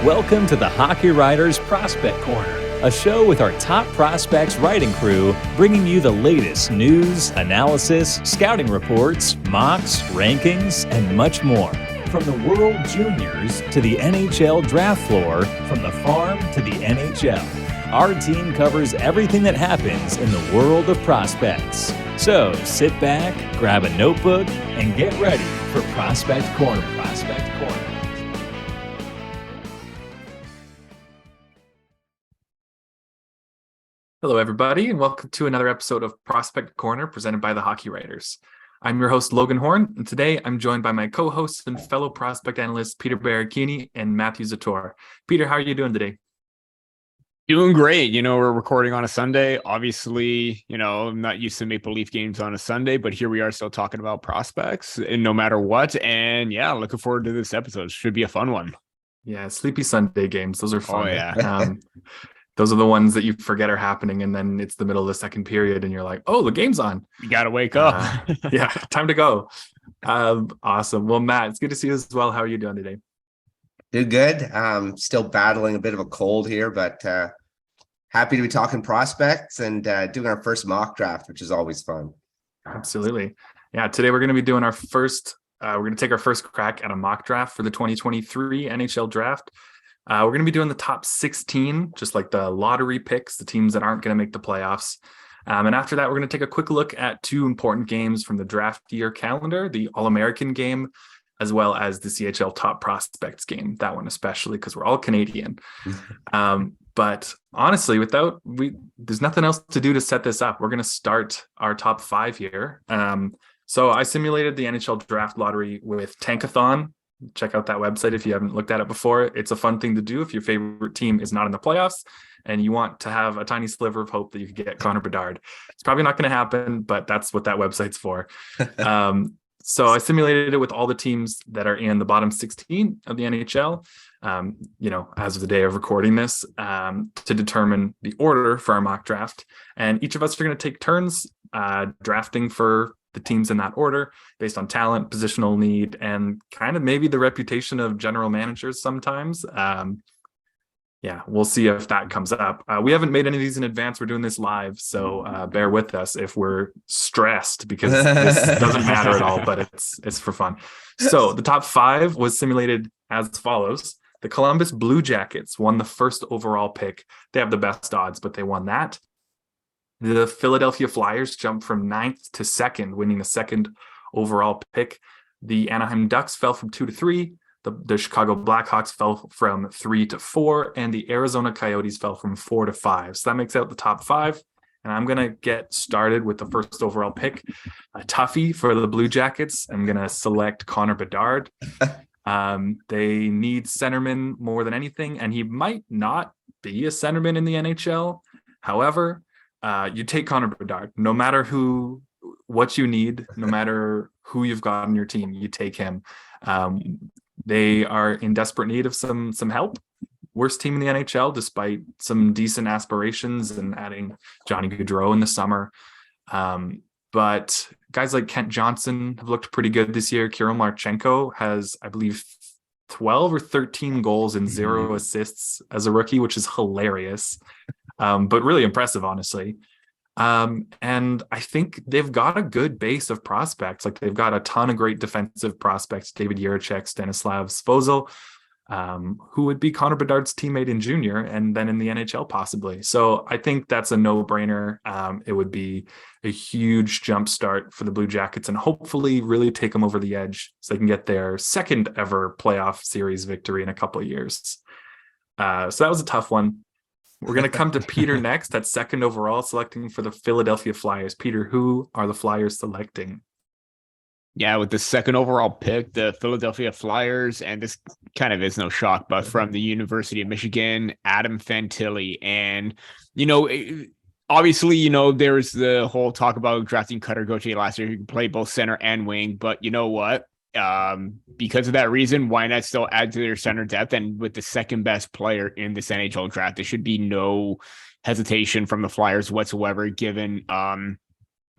Welcome to the Hockey Writers Prospect Corner, a show with our top prospects writing crew, bringing you the latest news, analysis, scouting reports, mocks, rankings, and much more. From the World Juniors to the NHL draft floor, from the farm to the NHL, our team covers everything that happens in the world of prospects. So sit back, grab a notebook, and get ready for Prospect Corner. Prospect Corner. Hello, everybody, and welcome to another episode of Prospect Corner presented by the Hockey Writers. I'm your host, Logan Horn, and today I'm joined by my co-hosts and fellow prospect analysts, Peter Baracchini and Matthew Zator. Peter, how are you doing today? Doing great. We're recording on a Sunday. Obviously, I'm not used to Maple Leaf games on a Sunday, but here we are still talking about prospects and no matter what. And yeah, looking forward to this episode. Should be a fun one. Yeah, sleepy Sunday games. Those are fun. Oh, yeah. Those are the ones that you forget are happening, and then it's the middle of the second period, and you're like, oh, the game's on. You got to wake up. Yeah, time to go. Awesome. Well, Matt, it's good to see you as well. How are you doing today? Doing good. Still battling a bit of a cold here, but happy to be talking prospects and doing our first mock draft, which is always fun. Absolutely. Yeah, today we're going to be doing our first, we're going to take our first crack at a mock draft for the 2023 NHL draft. We're going to be doing the top 16, just like the lottery picks, the teams that aren't going to make the playoffs. And after that, we're going to take a quick look at two important games from the draft year calendar, the All-American Game, as well as the CHL Top Prospects Game, that one especially because we're all Canadian. But honestly, there's nothing else to do to set this up. We're going to start our top five here. So I simulated the NHL draft lottery with Tankathon. Check out that website if you haven't looked at it before. It's a fun thing to do if your favorite team is not in the playoffs and you want to have a tiny sliver of hope that you could get Connor Bedard. It's probably not going to happen, but that's what that website's for. So I simulated it with all the teams that are in the bottom 16 of the NHL, as of the day of recording this, to determine the order for our mock draft. And each of us are going to take turns drafting for the teams in that order based on talent, positional need, and kind of maybe the reputation of general managers sometimes. We'll see if that comes up. We haven't made any of these in advance. We're doing this live, so bear with us if we're stressed because this doesn't matter at all, but it's for fun. So the top five was simulated as follows. The Columbus Blue Jackets won the first overall pick. They have the best odds, but they won that. The Philadelphia Flyers jumped from 9th to 2nd, winning the second overall pick. The Anaheim Ducks fell from 2 to 3. The Chicago Blackhawks fell from 3 to 4. And the Arizona Coyotes fell from 4 to 5. So that makes out the top five. And I'm going to get started with the first overall pick. A toughie for the Blue Jackets. I'm going to select Connor Bedard. They need centerman more than anything. And he might not be a centerman in the NHL. However, you take Connor Bedard, no matter what you need, no matter who you've got on your team, you take him. They are in desperate need of some help. Worst team in the NHL, despite some decent aspirations and adding Johnny Gaudreau in the summer. But guys like Kent Johnson have looked pretty good this year. Kirill Marchenko has, I believe, 12 or 13 goals and 0 assists as a rookie, which is hilarious. But really impressive, honestly. And I think they've got a good base of prospects. Like they've got a ton of great defensive prospects, David Jiricek, Stanislav Svozil, who would be Connor Bedard's teammate in junior and then in the NHL possibly. So I think that's a no-brainer. It would be a huge jump start for the Blue Jackets and hopefully really take them over the edge so they can get their second ever playoff series victory in a couple of years. So that was a tough one. We're going to come to Peter next at second overall, selecting for the Philadelphia Flyers. Peter, who are the Flyers selecting? Yeah, with the second overall pick, the Philadelphia Flyers, and this kind of is no shock, but from the University of Michigan, Adam Fantilli. And, obviously, there's the whole talk about drafting Cutter Gauthier last year, who can play both center and wing. But you know what? Because of that reason, why not still add to their center depth? And with the second best player in this NHL draft, there should be no hesitation from the Flyers whatsoever, given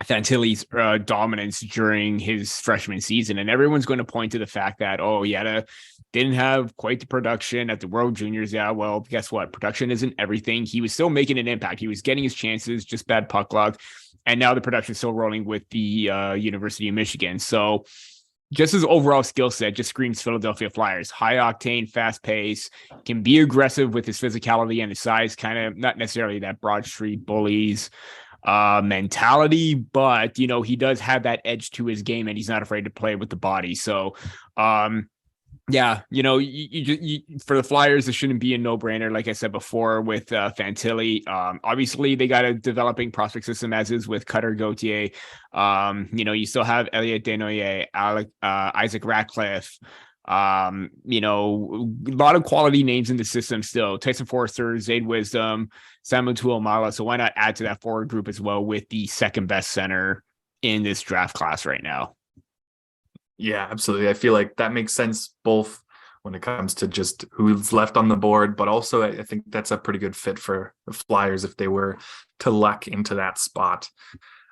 Fantilli's dominance during his freshman season. And everyone's going to point to the fact that, oh, didn't have quite the production at the World Juniors. Yeah, well, guess what? Production isn't everything. He was still making an impact. He was getting his chances, just bad puck luck. And now the production is still rolling with the University of Michigan. So just his overall skill set just screams Philadelphia Flyers. High octane, fast pace, can be aggressive with his physicality and his size, kind of not necessarily that Broad Street Bullies mentality, but he does have that edge to his game, and he's not afraid to play with the body. So you for the Flyers, it shouldn't be a no-brainer. Like I said before, with Fantilli, obviously they got a developing prospect system, as is with Cutter Gauthier. You still have Elliot Desnoyers, Isaac Ratcliffe. A lot of quality names in the system still. Tyson Forster, Zayd Wisdom, Samuel Tuomala. So why not add to that forward group as well with the second best center in this draft class right now? Yeah, absolutely. I feel like that makes sense both when it comes to just who's left on the board, but also I think that's a pretty good fit for the Flyers if they were to luck into that spot.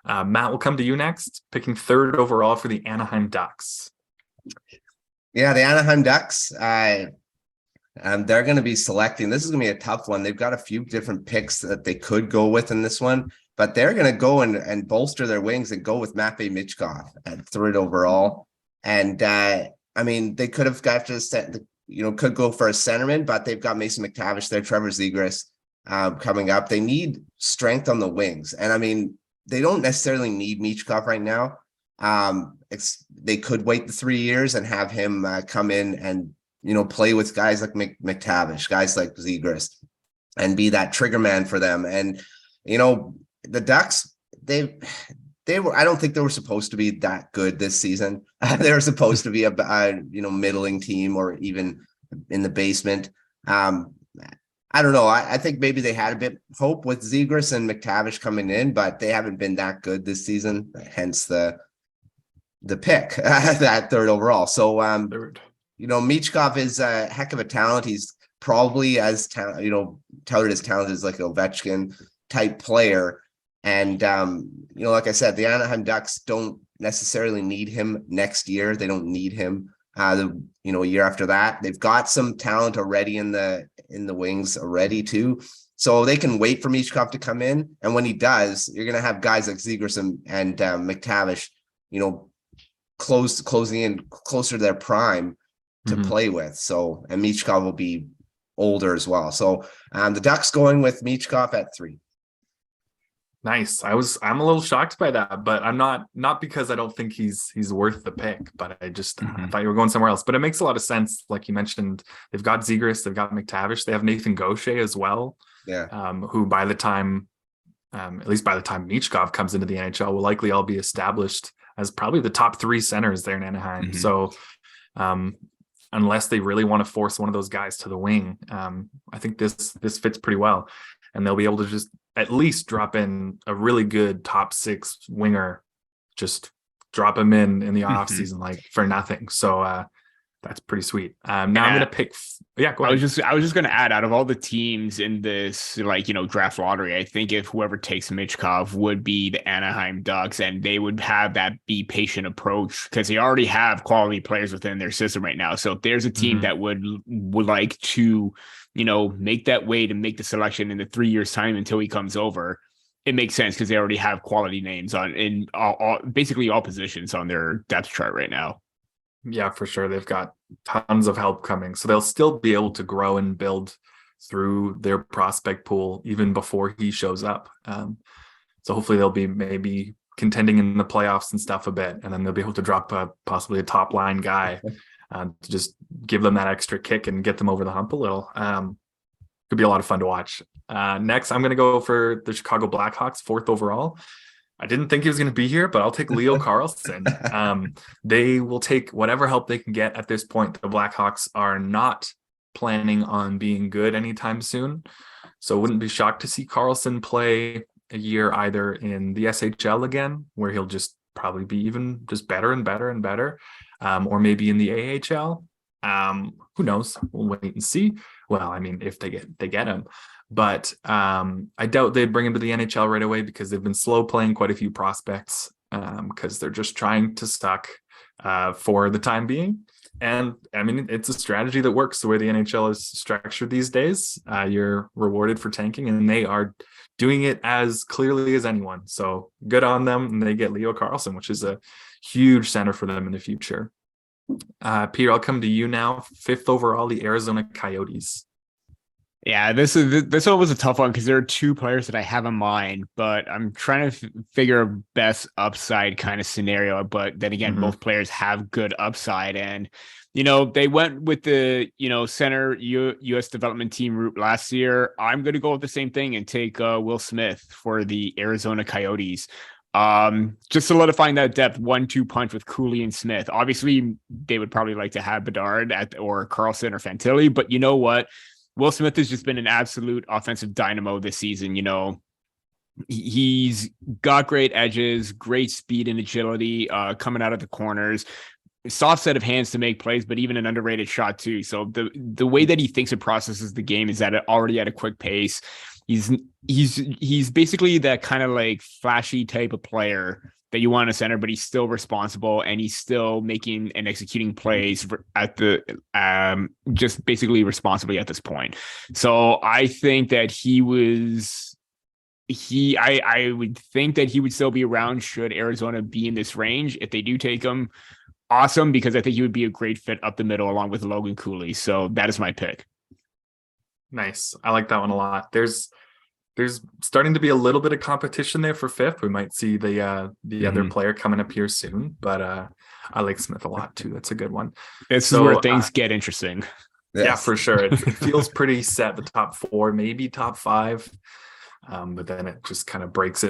Matt, we'll come to you next, picking third overall for the Anaheim Ducks. Yeah, the Anaheim Ducks, they're going to be selecting. This is going to be a tough one. They've got a few different picks that they could go with in this one, but they're going to go and bolster their wings and go with Matvei Michkov at third overall. And they could have got could go for a centerman, but they've got Mason McTavish there, Trevor Zegras coming up. They need strength on the wings. And they don't necessarily need Michkov right now. They could wait the 3 years and have him come in and, play with guys like McTavish, guys like Zegras, and be that trigger man for them. And, the Ducks, I don't think they were supposed to be that good this season. They were supposed to be a middling team, or even in the basement. I don't know. I think maybe they had a bit of hope with Zegras and McTavish coming in, but they haven't been that good this season. Hence the pick that third overall. So Michkov is a heck of a talent. He's probably as touted as talented as like an Ovechkin type player. And, like I said, the Anaheim Ducks don't necessarily need him next year. They don't need him, a year after that. They've got some talent already in the wings already too. So they can wait for Michkov to come in. And when he does, you're going to have guys like Zegras and McTavish, closing in closer to their prime to play with. So, and Michkov will be older as well. So the Ducks going with Michkov at 3. Nice. I'm a little shocked by that, but I'm not because I don't think he's worth the pick, but I just I thought you were going somewhere else. But it makes a lot of sense. Like you mentioned, they've got Zegras, they've got McTavish, they have Nathan Gaucher as well. Yeah. Who by the time Michkov comes into the NHL will likely all be established as probably the top 3 centers there in Anaheim. So unless they really want to force one of those guys to the wing, I think this fits pretty well. And they'll be able to just at least drop in a really good top 6 winger, just drop him in the off season, like for nothing. So that's pretty sweet. Now I'm going to pick. Yeah, go ahead. I was just going to add, out of all the teams in this, draft lottery, I think if whoever takes Michkov would be the Anaheim Ducks, and they would have that be patient approach because they already have quality players within their system right now. So if there's a team that would like to, make that way to make the selection in the 3 years time until he comes over, it makes sense because they already have quality names in basically all positions on their depth chart right now. Yeah, for sure. They've got tons of help coming. So they'll still be able to grow and build through their prospect pool even before he shows up. So hopefully they'll be maybe contending in the playoffs and stuff a bit, and then they'll be able to drop possibly a top line guy to just give them that extra kick and get them over the hump a little. Could be a lot of fun to watch. Next, I'm going to go for the Chicago Blackhawks, 4th overall. I didn't think he was going to be here, but I'll take Leo Carlsson. They will take whatever help they can get at this point. The Blackhawks are not planning on being good anytime soon. So wouldn't be shocked to see Carlsson play a year either in the SHL again, where he'll just probably be even just better and better and better, or maybe in the AHL. Who knows? We'll wait and see. Well, I mean, if they get him. But I doubt they'd bring him to the NHL right away because they've been slow playing quite a few prospects because they're just trying to suck for the time being. And I mean, it's a strategy that works the way the NHL is structured these days. You're rewarded for tanking, and they are doing it as clearly as anyone. So good on them. And they get Leo Carlsson, which is a huge center for them in the future. Peter, I'll come to you now. 5th overall, the Arizona Coyotes. Yeah, this one was a tough one because there are 2 players that I have in mind, but I'm trying to figure a best upside kind of scenario. But then again, both players have good upside, and they went with the center U.S. development team route last year. I'm going to go with the same thing and take Will Smith for the Arizona Coyotes. Just solidifying that depth 1-2 punch with Cooley and Smith. Obviously, they would probably like to have Bedard or Carlson or Fantilli, but you know what? Will Smith has just been an absolute offensive dynamo this season. He's got great edges, great speed and agility coming out of the corners, soft set of hands to make plays, but even an underrated shot too. So the way that he thinks and processes the game is already at a quick pace. He's basically that kind of like flashy type of player that you want in a center, but he's still responsible and he's still making and executing plays at the just basically responsibly at this point. So I think that I would think that he would still be around should Arizona be in this range. If they do take him, awesome, because I think he would be a great fit up the middle along with Logan Cooley. So that is my pick. Nice. I like that one a lot. There's starting to be a little bit of competition there for 5th. We might see the other player coming up here soon, but I like Smith a lot too. That's a good one. This is where things get interesting. Yes. Yeah, for sure. It feels pretty set, the top 4, maybe top 5. But then it just kind of breaks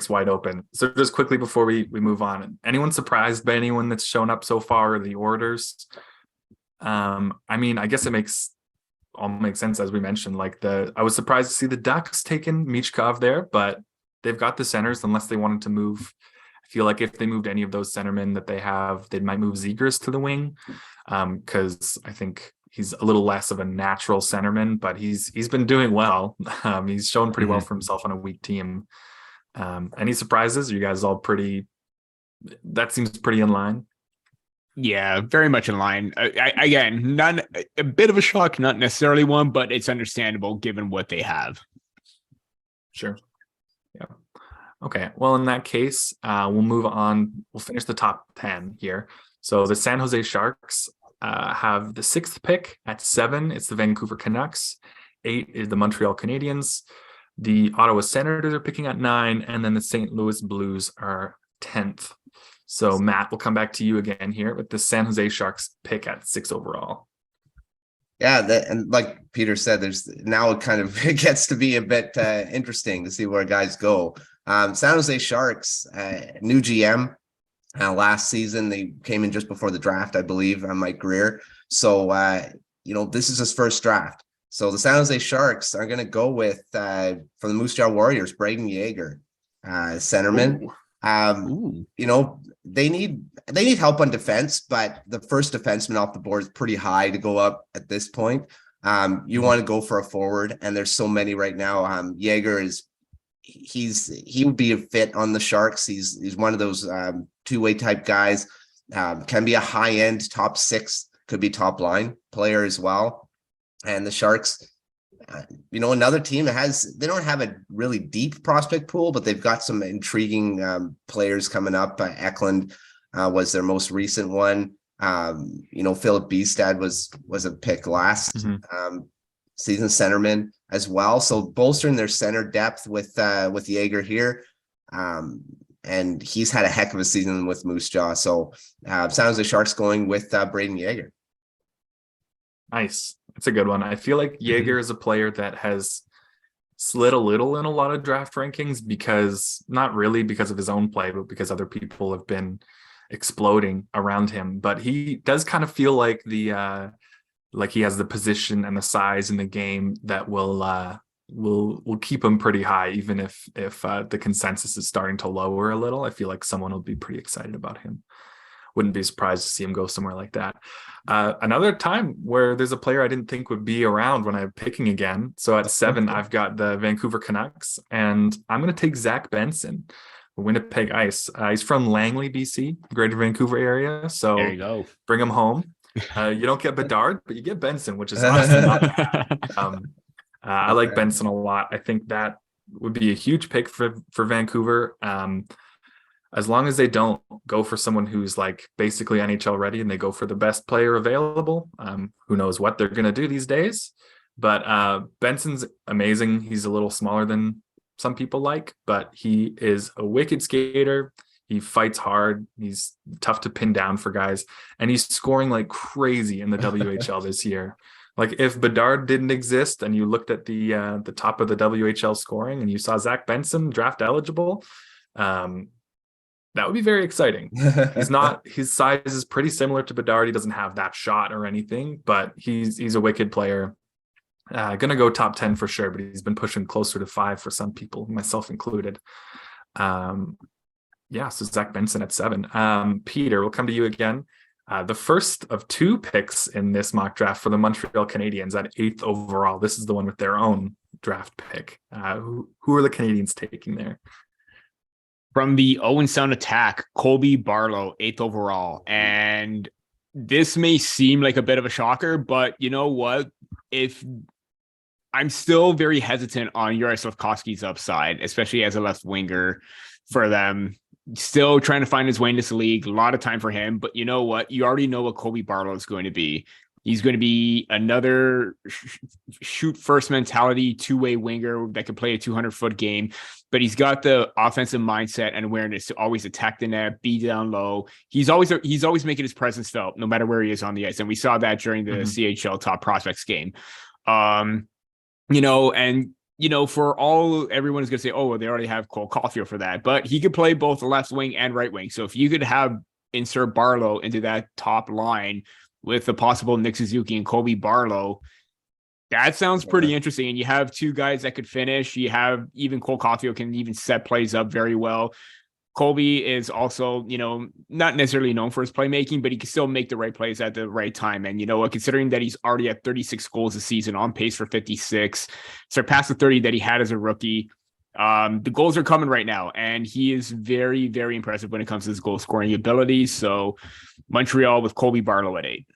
wide open. So just quickly before we move on, anyone surprised by anyone that's shown up so far in the orders? I mean, I guess it all makes sense, as we mentioned. I was surprised to see the Ducks taking Michkov there, but they've got the centers unless they wanted to move. I feel like if they moved any of those centermen that they have, they might move Zegras to the wing because I think he's a little less of a natural centerman, but he's been doing well. He's shown pretty well for himself on a weak team. Any surprises? Are you guys all that seems pretty in line? Yeah, very much in line. Again, a bit of a shock, not necessarily one, but it's understandable given what they have. Sure. Yeah. Okay. Well, in that case, we'll move on. We'll finish the top 10 here. So the San Jose Sharks have the 6th pick at 7. It's the Vancouver Canucks. 8 is the Montreal Canadiens. The Ottawa Senators are picking at 9, and then the St. Louis Blues are 10th. So Matt, we'll come back to you again here with the San Jose Sharks pick at 6 overall. Yeah, and like Peter said, it kind of gets to be a bit interesting to see where guys go. San Jose Sharks, new GM. Last season, they came in just before the draft, I believe, Mike Greer. So, this is his first draft. So the San Jose Sharks are going to go with, from the Moose Jaw Warriors, Braden Yeager, centerman. They need help on defense, but the first defenseman off the board is pretty high to go up at this point. You want to go for a forward, and there's so many right now. Yeager he would be a fit on the Sharks. He's one of those two-way type guys. Can be a high-end top 6, could be top line player as well. And the Sharks, another team they don't have a really deep prospect pool, but they've got some intriguing players coming up. Eklund was their most recent one. Philip Bistad was a pick last season, centerman as well. So bolstering their center depth with Yeager here. And he's had a heck of a season with Moose Jaw. So sounds like Sharks going with Braden Yeager. Nice. That's a good one. I feel like Yeager is a player that has slid a little in a lot of draft rankings because not really because of his own play, but because other people have been exploding around him. But he does kind of feel like like he has the position and the size in the game that will keep him pretty high, even if the consensus is starting to lower a little. I feel like someone will be pretty excited about him. wouldn't be surprised to see him go somewhere like that. Another time where there's a player I didn't think would be around when I'm picking again. So at 7, I've got the Vancouver Canucks, and I'm going to take Zach Benson, Winnipeg Ice. He's from Langley, BC, Greater Vancouver area. So There you go. bring him home. You don't get Bedard, but you get Benson, which is honestly not bad. I like Benson a lot. I think that would be a huge pick for Vancouver. As long as they don't go for someone who's like basically NHL ready and they go for the best player available, who knows what they're going to do these days. But Benson's amazing. He's a little smaller than some people like, but he is a wicked skater. He fights hard. He's tough to pin down for guys, and he's scoring like crazy in the WHL this year. Like if Bedard didn't exist and you looked at the top of the WHL scoring and you saw Zach Benson draft eligible, that would be very exciting. His size is pretty similar to Bedard. He doesn't have that shot or anything, but he's a wicked player. Gonna go top 10 for sure, but he's been pushing closer to 5 for some people, myself included. So Zach Benson at 7. Peter, we'll come to you again. The first of 2 picks in this mock draft for the Montreal Canadiens at 8th overall. This is the one with their own draft pick. Who are the Canadiens taking there? From the Owen Sound attack, Colby Barlow, 8th overall. And this may seem like a bit of a shocker, but you know what? If I'm still very hesitant on Juraj Slafkovsky's upside, especially as a left winger for them. Still trying to find his way in this league. A lot of time for him. But you know what? You already know what Colby Barlow is going to be. He's going to be another shoot first mentality, two-way winger that can play a 200-foot game, but he's got the offensive mindset and awareness to always attack the net, be down low. He's always making his presence felt no matter where he is on the ice. And we saw that during the CHL Top Prospects game. For all everyone is going to say, oh, well, they already have Cole Caulfield for that, but he could play both the left wing and right wing. So if you could insert Barlow into that top line with the possible Nick Suzuki and Colby Barlow, that sounds pretty interesting. And you have 2 guys that could finish. You have even Cole Caulfield can even set plays up very well. Colby is also, not necessarily known for his playmaking, but he can still make the right plays at the right time. And you know what, considering that he's already at 36 goals a season, on pace for 56, surpassed the 30 that he had as a rookie. The goals are coming right now, and he is very, very impressive when it comes to his goal scoring ability. So Montreal with Colby Barlow at 8.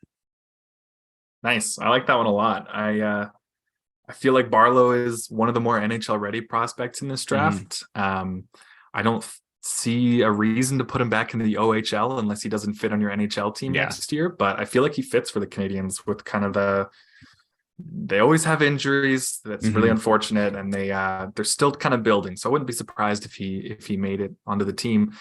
Nice. I like that one a lot. I feel like Barlow is one of the more NHL ready prospects in this draft. I don't see a reason to put him back in the OHL unless he doesn't fit on your NHL team next year. But I feel like he fits for the Canadiens with kind of they always have injuries. That's really unfortunate, and they're still kind of building. So I wouldn't be surprised if he made it onto the team.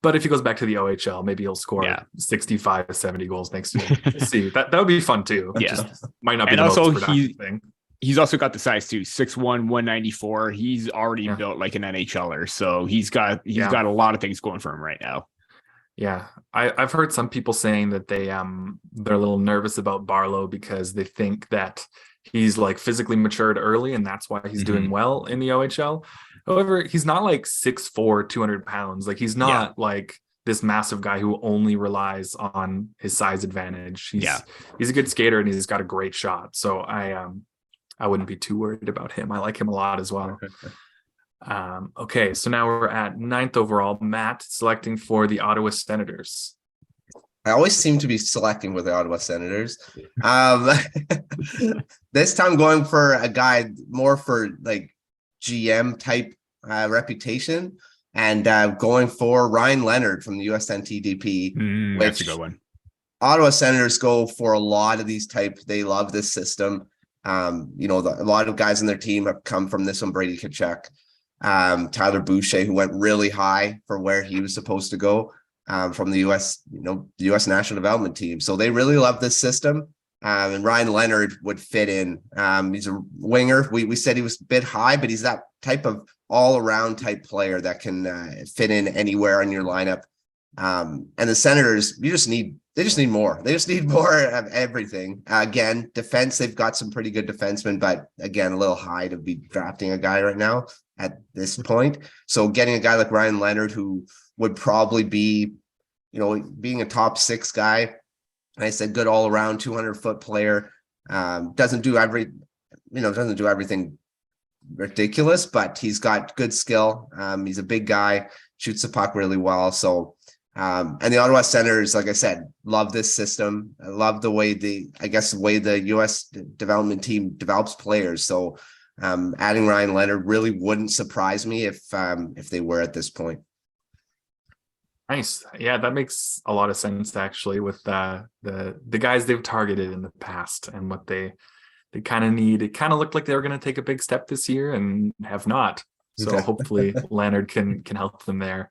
But if he goes back to the OHL, maybe he'll score 65 to 70 goals next year. See, that would be fun too. Yeah, just might not be the most productive thing. He's also got the size too, 6'1", 194. He's already built like an NHLer, so he's got a lot of things going for him right now. Yeah, I've heard some people saying that they're a little nervous about Barlow because they think that he's like physically matured early, and that's why he's doing well in the OHL. However, he's not like 6'4", 200 pounds. Like he's not like this massive guy who only relies on his size advantage. He's a good skater and he's got a great shot. So I wouldn't be too worried about him. I like him a lot as well. Okay, so now we're at 9th overall. Matt selecting for the Ottawa Senators. I always seem to be selecting with the Ottawa Senators. This time going for a guy more for like GM type reputation, and going for Ryan Leonard from the USNTDP. That's a good one. Ottawa Senators go for a lot of these types. They love this system. A lot of guys on their team have come from this one. Brady Tkachuk, Tyler Boucher, who went really high for where he was supposed to go, from the US National Development Team. So they really love this system. And Ryan Leonard would fit in. He's a winger. We said he was a bit high, but he's that type of all-around type player that can fit in anywhere in your lineup. And the Senators, they just need more. They just need more of everything. Again, defense, they've got some pretty good defensemen, but again, a little high to be drafting a guy right now at this point. So getting a guy like Ryan Leonard, who would probably be being a top 6 guy, I said good all around 200-foot player. Doesn't do everything ridiculous, but he's got good skill. He's a big guy, shoots the puck really well. So, and the Ottawa Senators, like I said, love this system. I love the way the U.S. development team develops players. So, adding Ryan Leonard really wouldn't surprise me if they were at this point. Nice. Yeah, that makes a lot of sense actually with the guys they've targeted in the past and what they kind of need. It kind of looked like they were going to take a big step this year and have not. So hopefully Leonard can help them there.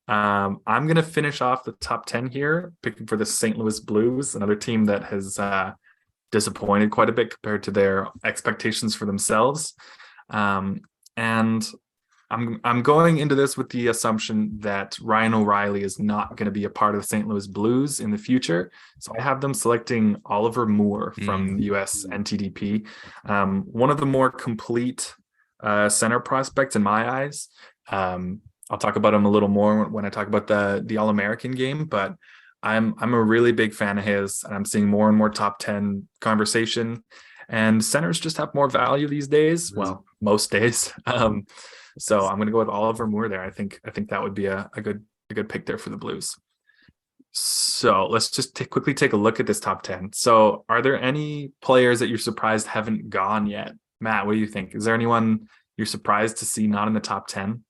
I'm going to finish off the top 10 here, picking for the St. Louis Blues, another team that has disappointed quite a bit compared to their expectations for themselves. And I'm going into this with the assumption that Ryan O'Reilly is not going to be a part of the St. Louis Blues in the future. So I have them selecting Oliver Moore from US NTDP. One of the more complete center prospects in my eyes. I'll talk about him a little more when I talk about the All-American game, but I'm a really big fan of his, and I'm seeing more and more top 10 conversation, and centers just have more value these days. Well, most days. So I'm going to go with Oliver Moore there. I think that would be a good pick there for the Blues. So let's just quickly take a look at this top 10. So are there any players that you're surprised haven't gone yet? Matt, what do you think? Is there anyone you're surprised to see not in the top 10?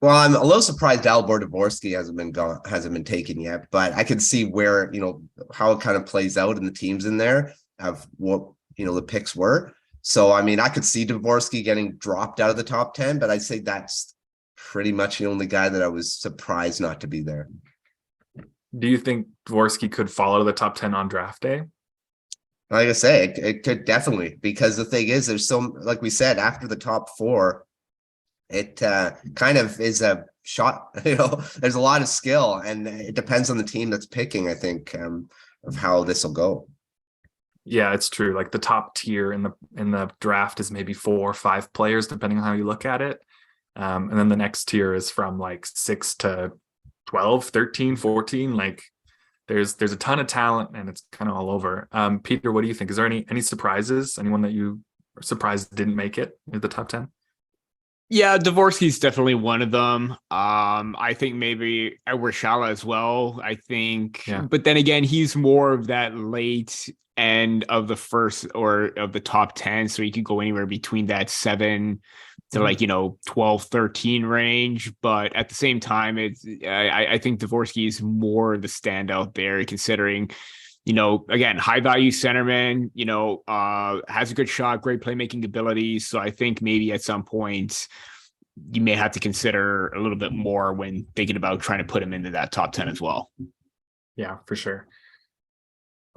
Well, I'm a little surprised Dalibor Dvorsky hasn't been taken yet, but I can see where, how it kind of plays out in the teams in there of what, the picks were. So, I mean, I could see Dvorsky getting dropped out of the top 10, but I'd say that's pretty much the only guy that I was surprised not to be there. Do you think Dvorsky could fall out of the top 10 on draft day? Like I say, it could definitely, because the thing is, there's like we said, after the top 4, it kind of is a shot, there's a lot of skill, and it depends on the team that's picking, I think, of how this will go. Yeah, it's true. Like the top tier in the draft is maybe 4 or 5 players, depending on how you look at it. And then the next tier is from like 6 to 12, 13, 14. Like there's a ton of talent, and it's kind of all over. Peter, what do you think? Is there any surprises? Anyone that you are surprised didn't make it in the top 10? Yeah, Dvorsky's definitely one of them. I think maybe Edward Shala as well. I think, But then again, he's more of that late end of the first or of the top 10. So he could go anywhere between that 7 to 12, 13 range. But at the same time, I think Dvorsky is more the standout there, considering, again, high value centerman, has a good shot, great playmaking abilities. So I think maybe at some point you may have to consider a little bit more when thinking about trying to put him into that top 10 as well. Yeah, for sure.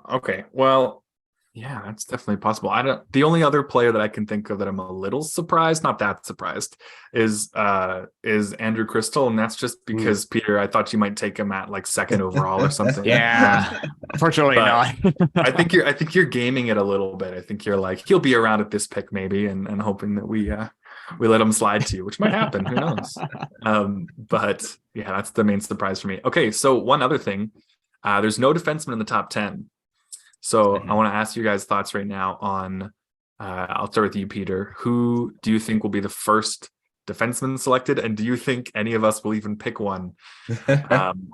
Okay. Well, yeah, that's definitely possible. The only other player that I can think of that I'm a little surprised, not that surprised, is Andrew Crystal. And that's just because Peter, I thought you might take him at like 2nd overall or something. Yeah. Unfortunately not. I think you're gaming it a little bit. I think you're like, he'll be around at this pick maybe, and hoping that we let him slide to you, which might happen. Who knows? But yeah, that's the main surprise for me. Okay. So one other thing, there's no defenseman in the top 10. So I want to ask you guys thoughts right now on, I'll start with you, Peter. Who do you think will be the first defenseman selected? And do you think any of us will even pick one?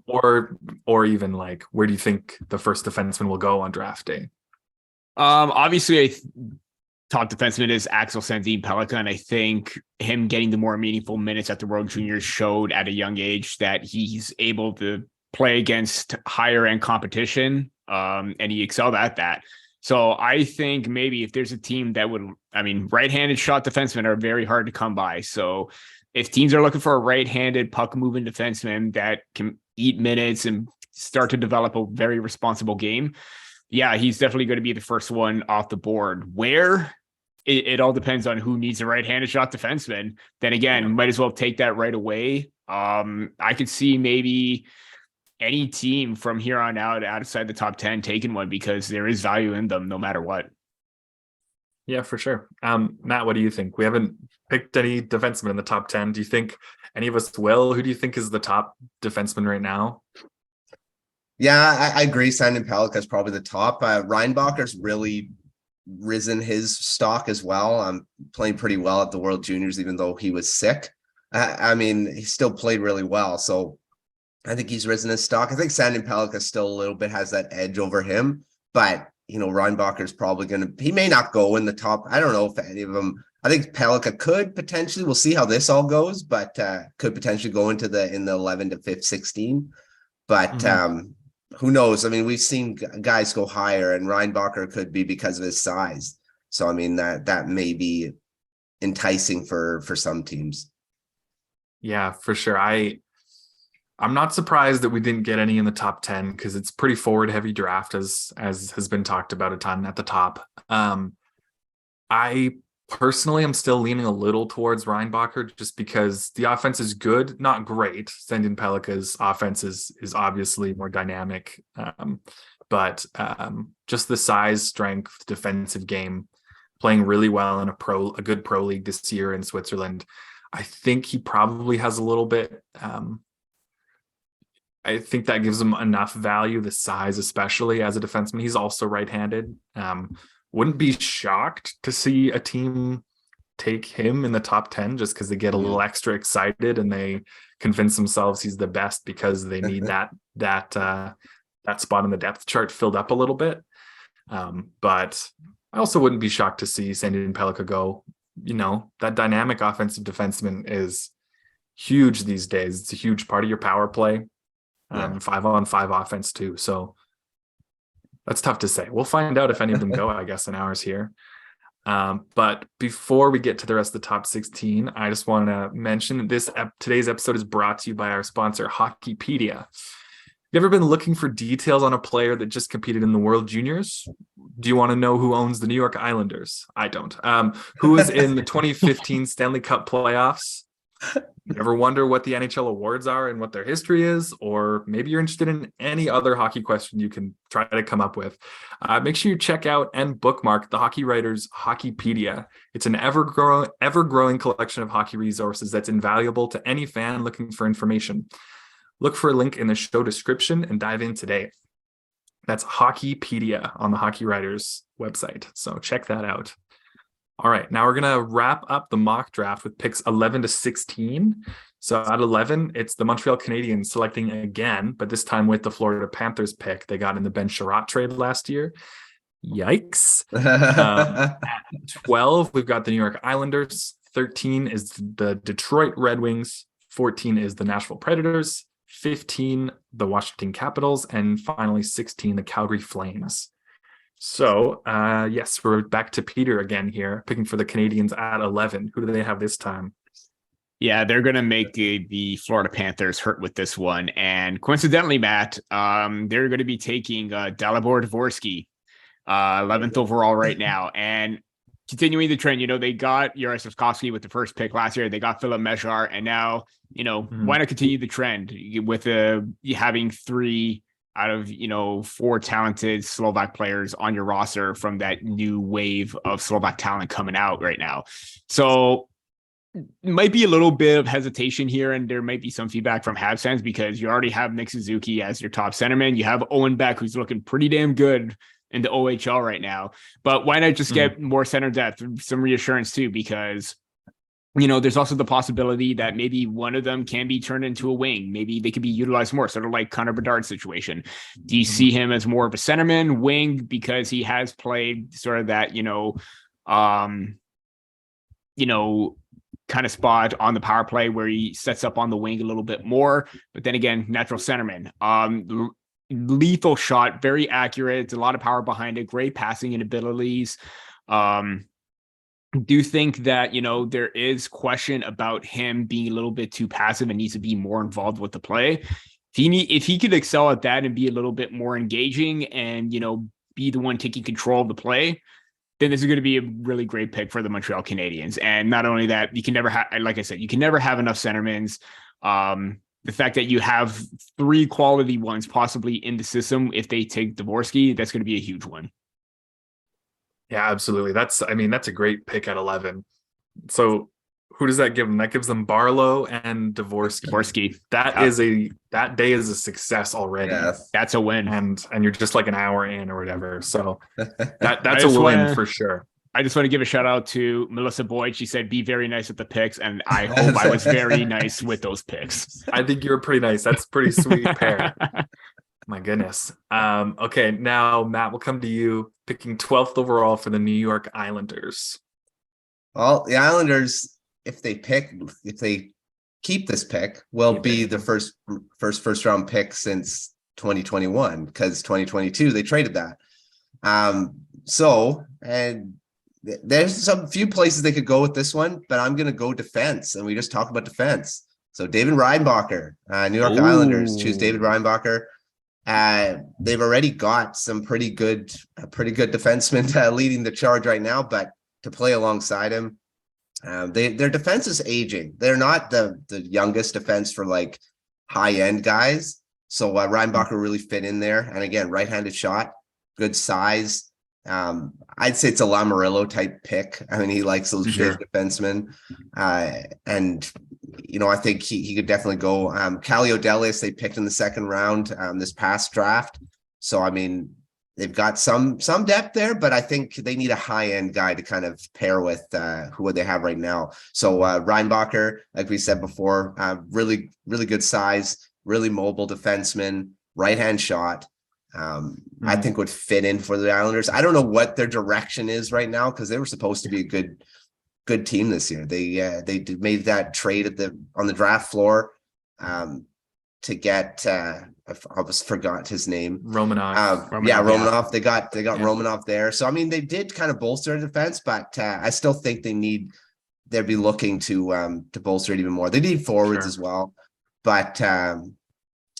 Or even like, where do you think the first defenseman will go on draft day? Obviously, top defenseman is Axel Sandin Pellikka, and I think him getting the more meaningful minutes at the World Juniors showed at a young age that he's able to play against higher end competition. And he excelled at that. So I think maybe if there's a team that would, right-handed shot defensemen are very hard to come by. So if teams are looking for a right-handed puck-moving defenseman that can eat minutes and start to develop a very responsible game, yeah, he's definitely going to be the first one off the board. Where? It all depends on who needs a right-handed shot defenseman. Then again, might as well take that right away. I could see maybe any team from here on out outside the top 10 taking one, because there is value in them no matter what. Yeah, for sure. Matt, what do you think? We haven't picked any defensemen in the top 10. Do you think any of us will? Who do you think is the top defenseman right now? Yeah, I agree. Sandin Pellikka is probably the top. Reinbacher's really risen his stock as well. Playing pretty well at the World Juniors, even though he was sick. I mean, he still played really well. So I think he's risen his stock. I think Sandin Pellikka still a little bit has that edge over him. But, Reinbacher's probably he may not go in the top. I don't know if any of them. I think Pellikka could potentially, we'll see how this all goes, but could potentially go into in the 11 to 16. But who knows? I mean, we've seen guys go higher, and Reinbacher could be because of his size. So, I mean, that may be enticing for some teams. Yeah, for sure. I'm not surprised that we didn't get any in the top 10 because it's pretty forward heavy draft as has been talked about a ton at the top. I personally am still leaning a little towards Reinbacher just because the offense is good, not great. Sandin Pellikka's offense is obviously more dynamic, but just the size, strength, defensive game, playing really well in a good pro league this year in Switzerland. I think he probably has a little bit. I think that gives him enough value, the size, especially as a defenseman. He's also right-handed. Wouldn't be shocked to see a team take him in the top 10 just because they get a little extra excited and they convince themselves he's the best because they need that spot in the depth chart filled up a little bit. But I also wouldn't be shocked to see Sandin Pellikka go. That dynamic offensive defenseman is huge these days. It's a huge part of your power play. 5-on-5 offense too. So that's tough to say. We'll find out if any of them go, I guess, in ours here. But before we get to the rest of the top 16, I just want to mention today's episode is brought to you by our sponsor, Hockeypedia. You ever been looking for details on a player that just competed in the World Juniors? Do you want to know who owns the New York Islanders? I don't. Who is in the 2015 Stanley Cup playoffs? You ever wonder what the NHL awards are and what their history is? Or maybe you're interested in any other hockey question you can try to come up with. Make sure you check out and bookmark the Hockey Writers Hockeypedia. It's an ever-growing collection of hockey resources that's invaluable to any fan looking for information. Look for a link in the show description and dive in today. That's Hockeypedia on the Hockey Writers website. So check that out. All right, now we're going to wrap up the mock draft with picks 11 to 16. So at 11, it's the Montreal Canadiens selecting again, but this time with the Florida Panthers pick they got in the Ben Sherratt trade last year. Yikes. At 12, we've got the New York Islanders. 13 is the Detroit Red Wings. 14 is the Nashville Predators. 15, the Washington Capitals. And finally, 16, the Calgary Flames. So, yes, we're back to Peter again here, picking for the Canadiens at 11. Who do they have this time? Yeah, they're going to make the Florida Panthers hurt with this one. And coincidentally, Matt, they're going to be taking Dalibor Dvorsky, 11th overall right now. And continuing the trend, they got Juraj Slafkovsky with the first pick last year. They got Philip Mesar. And now, why not continue the trend with having 3 out of, 4 talented Slovak players on your roster from that new wave of Slovak talent coming out right now. So might be a little bit of hesitation here, and there might be some feedback from Habs fans because you already have Nick Suzuki as your top centerman. You have Owen Beck, who's looking pretty damn good in the OHL right now. But why not just get more center depth, some reassurance too, because there's also the possibility that maybe one of them can be turned into a wing. Maybe they could be utilized more, sort of like Connor Bedard's situation. Do you see him as more of a centerman, wing, because he has played sort of that, kind of spot on the power play where he sets up on the wing a little bit more, but then again, natural centerman. Lethal shot, very accurate, a lot of power behind it, great passing and abilities. Do think that, there is question about him being a little bit too passive and needs to be more involved with the play. If he could excel at that and be a little bit more engaging and, be the one taking control of the play, then this is going to be a really great pick for the Montreal Canadiens. And not only that, you can never have, like I said, you can never have enough centermans. The fact that you have 3 quality ones possibly in the system, if they take Dvorsky, that's going to be a huge one. Yeah, absolutely. That's a great pick at 11. So Who does that give them? That gives them Barlow and Dvorsky. That day is a success already. Yes. That's a win. And you're just like an hour in or whatever. So that's a win for sure. I just want to give a shout out to Melissa Boyd. She said, be very nice with the picks. And I hope I was very nice with those picks. I think you were pretty nice. That's a pretty sweet pair. My goodness. Okay, now Matt, we'll come to you, picking 12th overall for the New York Islanders. Well, the Islanders, if they keep this pick, will be the first round pick since 2021, because 2022 they traded that. And there's some few places they could go with this one, but I'm going to go defense, and we just talked about defense. So David Reinbacher, New York Islanders choose David Reinbacher. They've already got some pretty good defensemen leading the charge right now, but to play alongside him, their defense is aging. They're not the youngest defense for like high end guys. So Reinbacher really fit in there. And again, right-handed shot, good size. I'd say it's a Lamoriello type pick. I mean, he likes those big defensemen. And I think he could definitely go. Calio Delis, they picked in the second round this past draft. So, I mean, they've got some depth there, but I think they need a high-end guy to kind of pair with who they have right now. So Reinbacher, like we said before, really, really good size, really mobile defenseman, right-hand shot. I think would fit in for the Islanders. I don't know what their direction is right now, because they were supposed to be a good team this year. They made that trade on the draft floor to get I almost forgot his name. Romanov. Romanov. They got Romanov there. So I mean, they did kind of bolster their defense, but I still think they'd be looking to bolster it even more. They need forwards as well, but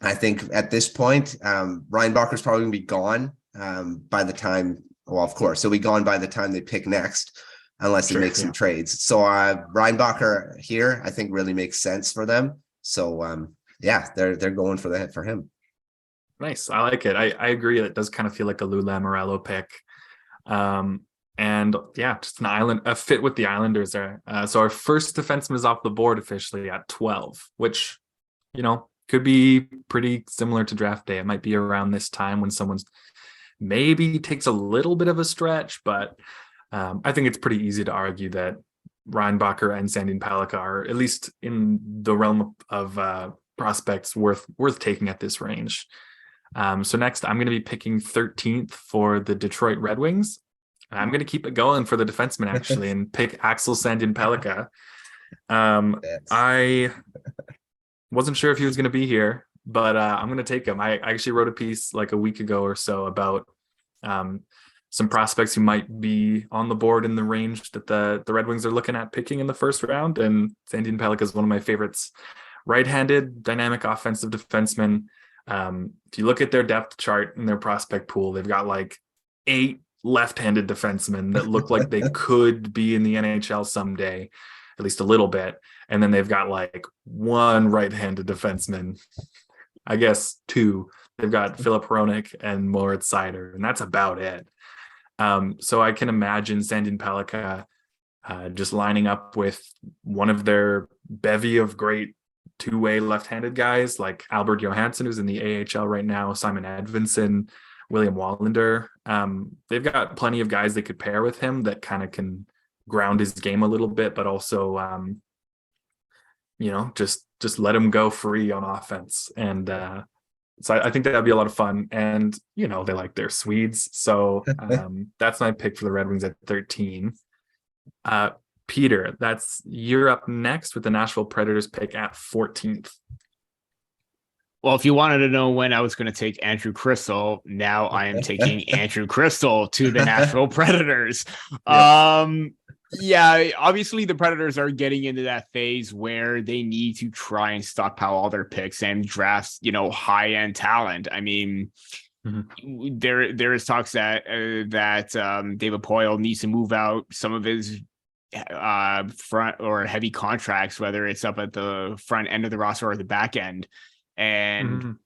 I think at this point, Reinbacher's probably gonna be gone by the time. Well, of course, he'll be gone by the time they pick next, unless they make some trades. So Reinbacher here, I think, really makes sense for them. So they're going for him. Nice. I like it. I agree. It does kind of feel like a Lou Lamoriello pick. And just a fit with the Islanders there. So our first defenseman is off the board officially at 12, which, could be pretty similar to draft day. It might be around this time when someone's maybe takes a little bit of a stretch, but I think it's pretty easy to argue that Reinbacher and Sandin Pellikka are at least in the realm of prospects worth taking at this range. So next, I'm going to be picking 13th for the Detroit Red Wings. I'm going to keep it going for the defenseman, actually, and pick Axel Sandin Pellikka. I wasn't sure if he was going to be here, but I'm going to take him. I actually wrote a piece like a week ago or so about some prospects who might be on the board in the range that the Red Wings are looking at picking in the first round. And Sandin Pellikka is one of my favorites. Right-handed, dynamic offensive defenseman. If you look at their depth chart and their prospect pool, they've got like 8 left-handed defensemen that look like they could be in the NHL someday, at least a little bit. And then they've got like 1 right-handed defenseman, I guess 2. They've got Philip Hronek and Moritz Seider, and that's about it. So I can imagine Sandin Pellikka just lining up with one of their bevy of great two-way left-handed guys like Albert Johansson, who's in the AHL right now, Simon Edvinsson, William Wallander. They've got plenty of guys they could pair with him that kind of can ground his game a little bit, but also just let him go free on offense. And so I think that'd be a lot of fun. And they like their Swedes, so that's my pick for the Red Wings at 13. Peter, you're up next with the Nashville Predators pick at 14th. Well, if you wanted to know when I was going to take Andrew Crystal, now I am taking Andrew Crystal to the Nashville Predators. Obviously the Predators are getting into that phase where they need to try and stockpile all their picks and draft, high-end talent. I mean, there is talks that David Poile needs to move out some of his front or heavy contracts, whether it's up at the front end of the roster or the back end. And,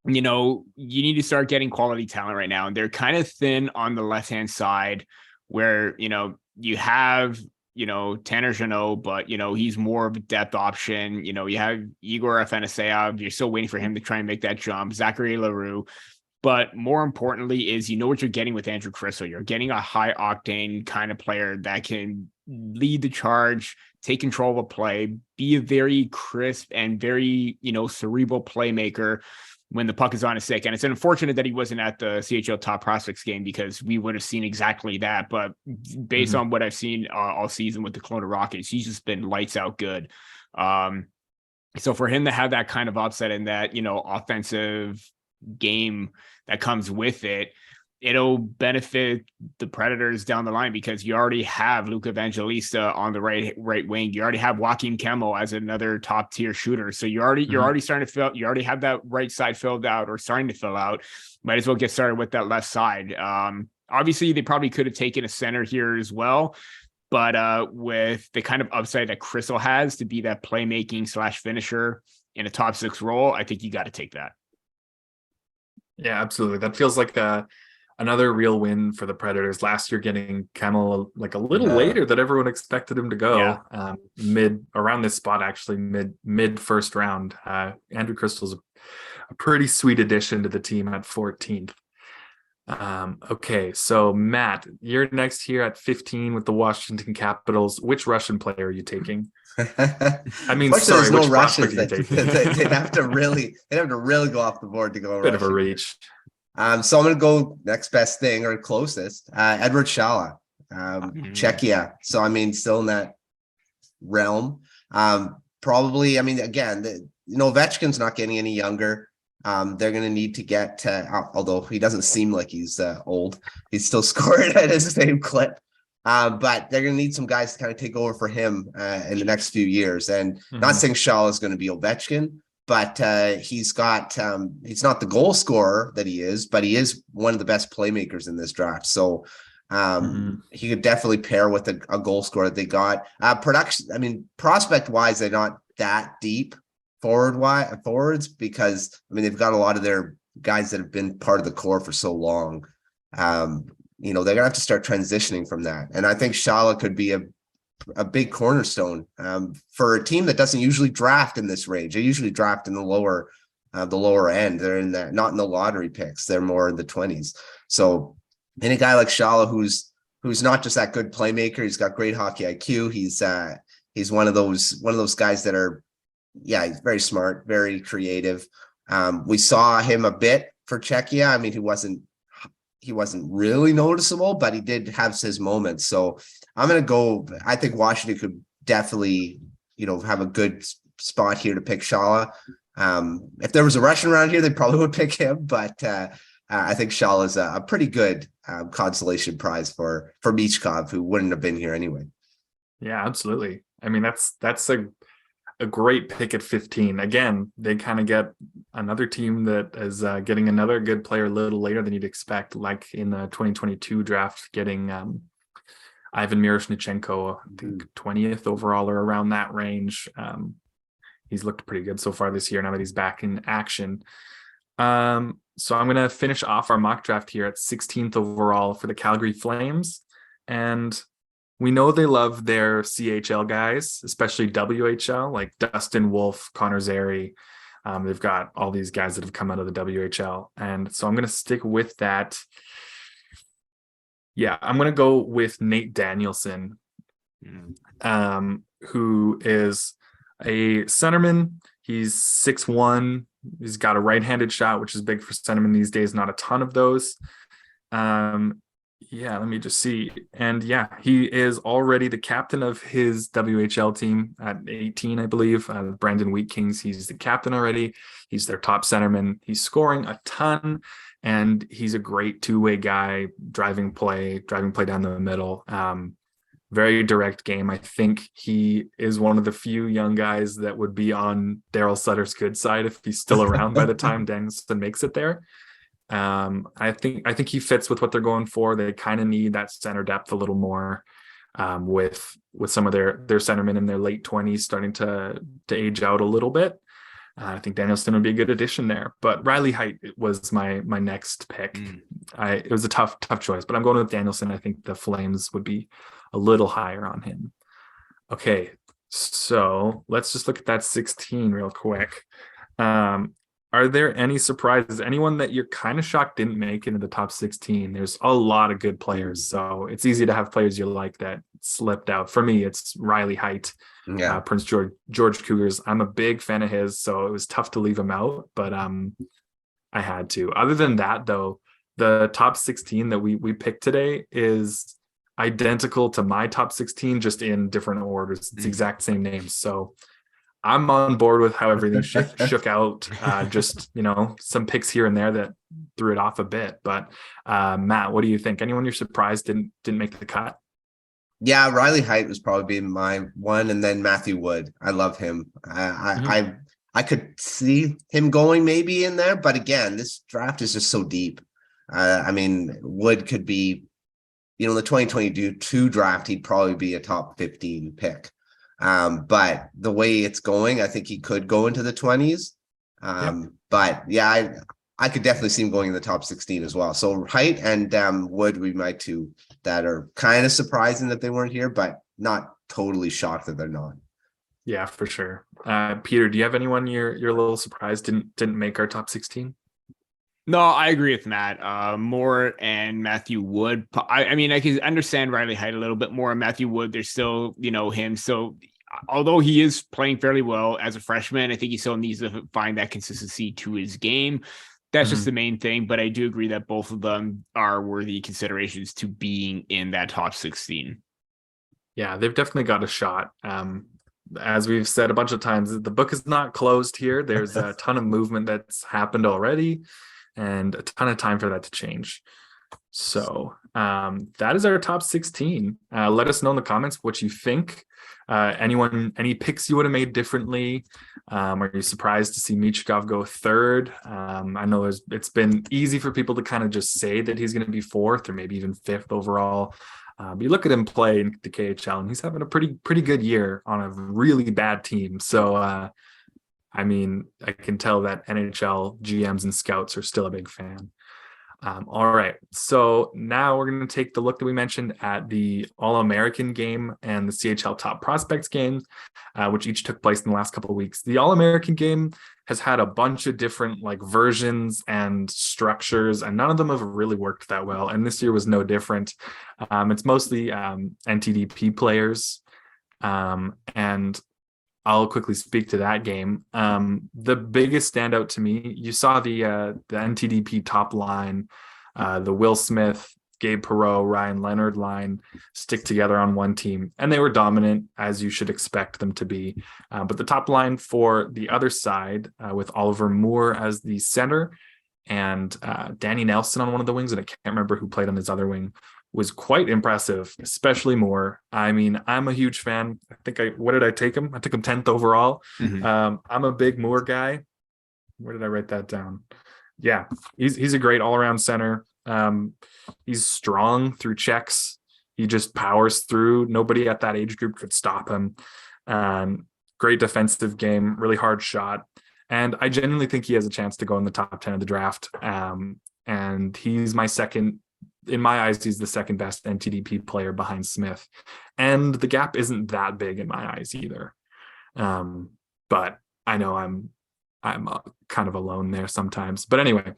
you need to start getting quality talent right now. And they're kind of thin on the left-hand side where, you have Tanner Jeannot, but, he's more of a depth option. You have Igor Afanaseyev. You're still waiting for him to try and make that jump. Zachary Leroux. But more importantly is what you're getting with Andrew Crystal. You're getting a high octane kind of player that can lead the charge, take control of a play, be a very crisp and very, cerebral playmaker when the puck is on his stick. And it's unfortunate that he wasn't at the CHL Top Prospects game, because we would have seen exactly that. But based on what I've seen all season with the Kelowna Rockets, he's just been lights out good. So for him to have that kind of upset and that, offensive game that comes with it, it'll benefit the Predators down the line, because you already have Luca Evangelista on the right wing. You already have Joaquin Kemmel as another top tier shooter. So you're already starting to fill. You already have that right side filled out, or starting to fill out. Might as well get started with that left side. Obviously, they probably could have taken a center here as well, but with the kind of upside that Crystal has to be that playmaking / finisher in a top 6 role, I think you got to take that. Yeah, absolutely. That feels like another real win for the Predators. Last year, getting Kemmel like a little later than everyone expected him to go. Mid around this spot, actually mid first round. Andrew Crystal's a pretty sweet addition to the team at 14th. Okay, so Matt, you're next here at 15 with the Washington Capitals. Which Russian player are you taking? I mean, sorry, there's which no Russians. they'd have to really go off the board to go. Bit of a reach. So I'm going to go next best thing, or closest. Edward Shala, Czechia. So I mean, still in that realm. Probably. I mean, again, Ovechkin's not getting any younger. They're going to need to get, although he doesn't seem like he's old, he's still scoring at his same clip. But they're going to need some guys to kind of take over for him in the next few years. And not saying Shaw is going to be Ovechkin, but he's got, he's not the goal scorer that he is, but he is one of the best playmakers in this draft. So he could definitely pair with a goal scorer that they got. Production, I mean, prospect wise, they're not that deep forwards, because I mean, they've got a lot of their guys that have been part of the core for so long. They're gonna have to start transitioning from that, and I think Shala could be a big cornerstone for a team that doesn't usually draft in this range. They usually draft in the lower end. They're in that, not in the lottery picks. They're more in the 20s. So any guy like Shala who's not just that good playmaker, he's got great hockey IQ. He's one of those guys that are, he's very smart, very creative. We saw him a bit for Czechia. I mean, he wasn't really noticeable, but he did have his moments. So I'm going to go, I think Washington could definitely, have a good spot here to pick Shala. If there was a Russian around here, they probably would pick him, but I think Shala is a pretty good consolation prize for Michkov, who wouldn't have been here anyway. Yeah, absolutely. I mean, that's a great pick at 15. Again, they kind of get another team that is getting another good player a little later than you'd expect, like in the 2022 draft, getting Ivan Miroshnichenko, I think 20th overall or around that range. He's looked pretty good so far this year now that he's back in action. So I'm going to finish off our mock draft here at 16th overall for the Calgary Flames. And we know they love their CHL guys, especially WHL, like Dustin Wolf, Connor Zary. They've got all these guys that have come out of the WHL. And so I'm going to stick with that. Yeah, I'm going to go with Nate Danielson, who is a centerman. He's 6'1". He's got a right-handed shot, which is big for centermen these days. Not a ton of those. Let me just see. And he is already the captain of his WHL team at 18, I believe. Brandon Wheat Kings, he's the captain already. He's their top centerman. He's scoring a ton, and he's a great two-way guy, driving play down the middle. Very direct game. I think he is one of the few young guys that would be on Daryl Sutter's good side if he's still around by the time Danielson makes it there. I think he fits with what they're going for. They kind of need that center depth a little more, with some of their centermen in their late 20s starting to age out a little bit. I think Danielson would be a good addition there, but Riley Height was my next pick. It was a tough choice, but I'm going with Danielson. I think the Flames would be a little higher on him. Okay, so let's just look at that 16 real quick. Are there any surprises? Anyone that you're kind of shocked didn't make into the top 16? There's a lot of good players, so it's easy to have players you like that slipped out. For me, it's Riley Heidt, Yeah. Prince George Cougars. I'm a big fan of his, so it was tough to leave him out, but I had to. Other than that, though, the top 16 that we picked today is identical to my top 16, just in different orders. It's the exact same names. So I'm on board with how everything shook out. Just, some picks here and there that threw it off a bit. But Matt, what do you think? Anyone you're surprised didn't make the cut? Yeah, Riley Heidt was probably my one, and then Matthew Wood. I love him. I could see him going maybe in there, but again, this draft is just so deep. Wood could be, the 2022 draft, he'd probably be a top 15 pick. But the way it's going, I think he could go into the 20s. But yeah, I could definitely see him going in the top 16 as well. So Height and Wood would be my two that are kind of surprising that they weren't here, but not totally shocked that they're not. Yeah, for sure. Peter, do you have anyone you're a little surprised didn't make our top 16? No, I agree with Matt. Moore and Matthew Wood. I can understand Riley Heidt a little bit more. Matthew Wood, there's still, him. So although he is playing fairly well as a freshman, I think he still needs to find that consistency to his game. That's just the main thing. But I do agree that both of them are worthy considerations to being in that top 16. Yeah, they've definitely got a shot. As we've said a bunch of times, the book is not closed here. There's a ton of movement that's happened already, and a ton of time for that to change. So that is our top 16. Let us know in the comments what you think. Any picks you would have made differently? Are you surprised to see Michikov go third? I know it's been easy for people to kind of just say that he's going to be fourth or maybe even fifth overall. But you look at him play in the KHL, and he's having a pretty good year on a really bad team. So I can tell that NHL GMs and scouts are still a big fan. All right. So now we're going to take the look that we mentioned at the All-American Game and the CHL Top Prospects Game, which each took place in the last couple of weeks. The All-American Game has had a bunch of different versions and structures, and none of them have really worked that well. And this year was no different. It's mostly NTDP players. And I'll quickly speak to that game. The biggest standout to me, you saw the NTDP top line, the Will Smith, Gabe Perreault, Ryan Leonard line stick together on one team, and they were dominant, as you should expect them to be. But the top line for the other side, with Oliver Moore as the center and Danny Nelson on one of the wings, and I can't remember who played on his other wing, was quite impressive, especially Moore. I'm a huge fan. What did I take him? I took him 10th overall. I'm a big Moore guy. Where did I write that down? Yeah, he's a great all-around center. He's strong through checks. He just powers through. Nobody at that age group could stop him. Great defensive game, really hard shot. And I genuinely think he has a chance to go in the top 10 of the draft. And he's my second. In my eyes, he's the second best NTDP player behind Smith. And the gap isn't that big in my eyes either. But I know I'm kind of alone there sometimes. But anyway,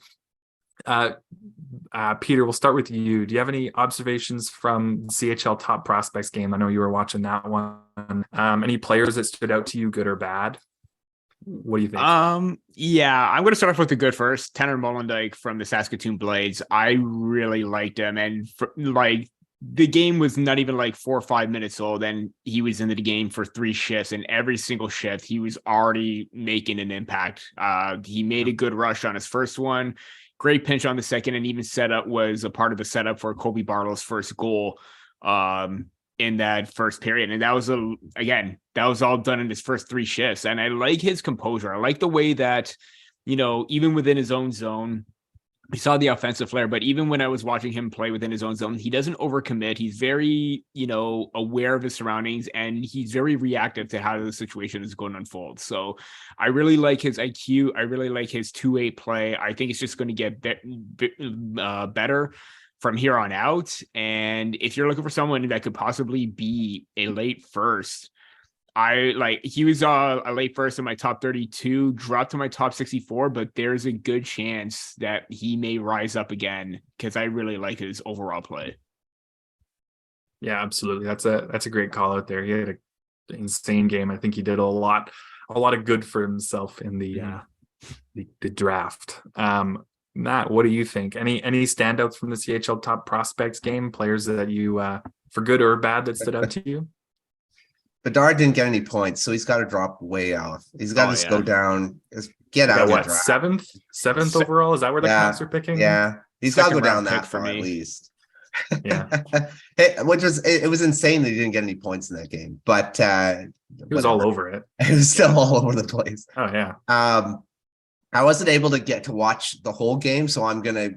Peter, we'll start with you. Do you have any observations from the CHL Top Prospects Game? I know you were watching that one. Any players that stood out to you, good or bad? What do you think? Yeah, I'm going to start off with the good first. Tanner Molendyk from the Saskatoon Blades. I really liked him, and the game was not even 4 or 5 minutes old, and he was in the game for 3 shifts, and every single shift he was already making an impact. He made a good rush on his first one, great pinch on the second, and even was a part of the setup for Kobe Barlow's first goal. In that first period. And that was all done in his first 3 shifts. And I like his composure. I like the way that, even within his own zone, we saw the offensive flair, but even when I was watching him play within his own zone, he doesn't overcommit. He's very, aware of his surroundings, and he's very reactive to how the situation is going to unfold. So I really like his IQ. I really like his 2-8 play. I think it's just going to get better from here on out. And if you're looking for someone that could possibly be a late first He was a late first in my top 32, dropped to my top 64, but there's a good chance that he may rise up again because I really like his overall play. Yeah, absolutely. That's a great call out there. He had an insane game. I think he did a lot of good for himself in the draft. Matt, what do you think? Any standouts from the CHL Top Prospects game? Players that you, for good or bad, that stood out to you? Bedard didn't get any points, so he's got to drop way off. He's got to go down. Get out of the draft. Seventh overall? Is that where the Canucks are picking? Yeah, he's got to go down that far at least. Yeah, it was insane that he didn't get any points in that game, but he was all over it. It was still all over the place. Oh yeah. I wasn't able to get to watch the whole game, so I'm gonna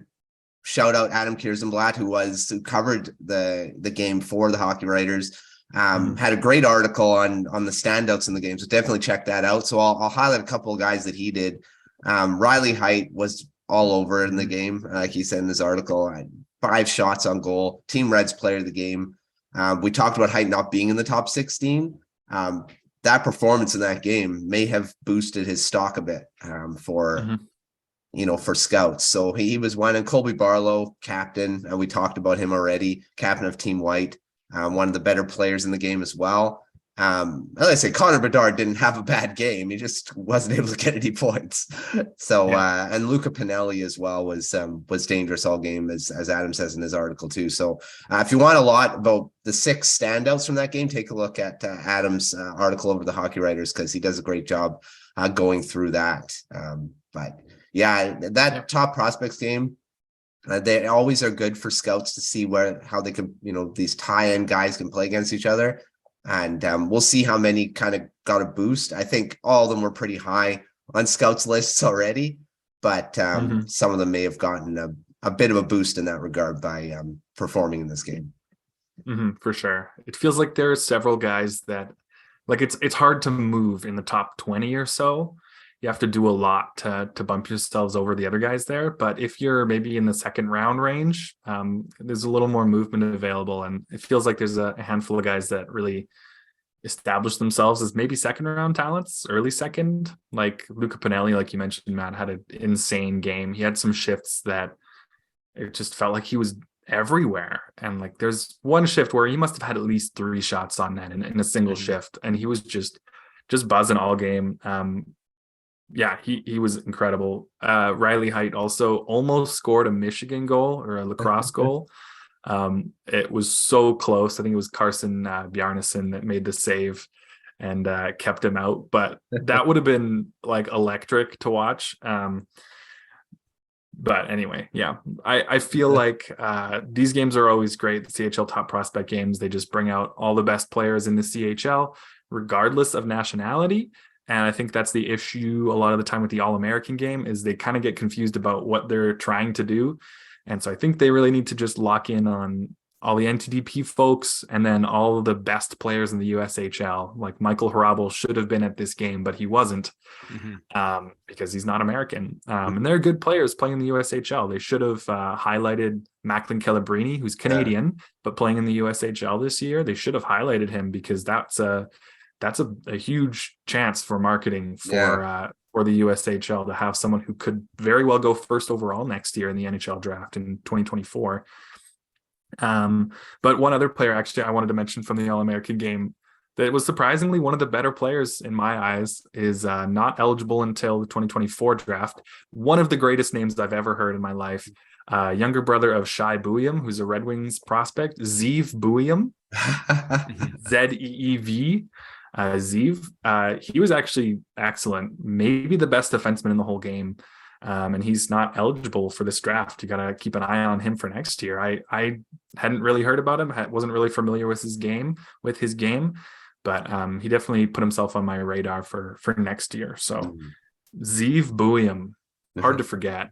shout out Adam Kierszenblatt, who covered the game for the Hockey Writers. Had a great article on the standouts in the game, so definitely check that out. So I'll highlight a couple of guys that he did. Riley Heidt was all over in the game, like he said in his article. 5 shots on goal, Team Reds player of the game. We talked about Heidt not being in the top 16. That performance in that game may have boosted his stock a bit for scouts. So he was one. And Colby Barlow, captain, we talked about him already, captain of Team White, one of the better players in the game as well. As I say, Connor Bedard didn't have a bad game. He just wasn't able to get any points. So, and Luca Pinelli as well was dangerous all game, as Adam says in his article too. So if you want a lot about the 6 standouts from that game, take a look at Adam's article over the Hockey Writers, because he does a great job going through that. But yeah, that Top Prospects game, they always are good for scouts to see how they can, these tie-in guys can play against each other. And we'll see how many kind of got a boost. I think all of them were pretty high on scouts lists already, but some of them may have gotten a bit of a boost in that regard by performing in this game. For sure. It feels like there are several guys that, like, it's hard to move in the top 20 or so. You have to do a lot to bump yourselves over the other guys there. But if you're maybe in the second round range, there's a little more movement available. And it feels like there's a handful of guys that really establish themselves as maybe second round talents, early second. Like Luca Pinelli, like you mentioned, Matt, had an insane game. He had some shifts that it just felt like he was everywhere. And like there's one shift where he must have had at least 3 shots on net in a single shift. And he was just buzzing all game. Yeah, he was incredible. Riley Heidt also almost scored a Michigan goal or a lacrosse goal. It was so close. I think it was Carson Bjarnason that made the save and kept him out. But that would have been like electric to watch. But anyway, yeah, I feel like these games are always great. The CHL Top Prospect games, they just bring out all the best players in the CHL, regardless of nationality. And I think that's the issue a lot of the time with the All-American game, is they kind of get confused about what they're trying to do. And so I think they really need to just lock in on all the NTDP folks and then all of the best players in the USHL. Like Michael Harabel should have been at this game, but he wasn't because he's not American. And they're good players playing in the USHL. They should have highlighted Macklin Calabrini, who's Canadian, but playing in the USHL this year. They should have highlighted him because that's a huge chance for marketing for the USHL to have someone who could very well go first overall next year in the NHL draft in 2024. But one other player actually I wanted to mention from the All-American game that was surprisingly one of the better players in my eyes is not eligible until the 2024 draft. One of the greatest names I've ever heard in my life. Younger brother of Shai Buium, who's a Red Wings prospect, Zeev Buium, Zeev. Zeev, he was actually excellent, maybe the best defenseman in the whole game, and he's not eligible for this draft. You got to keep an eye on him for next year. I hadn't really heard about him, wasn't really familiar with his game, but he definitely put himself on my radar for next year. So Zeev Buium, hard to forget.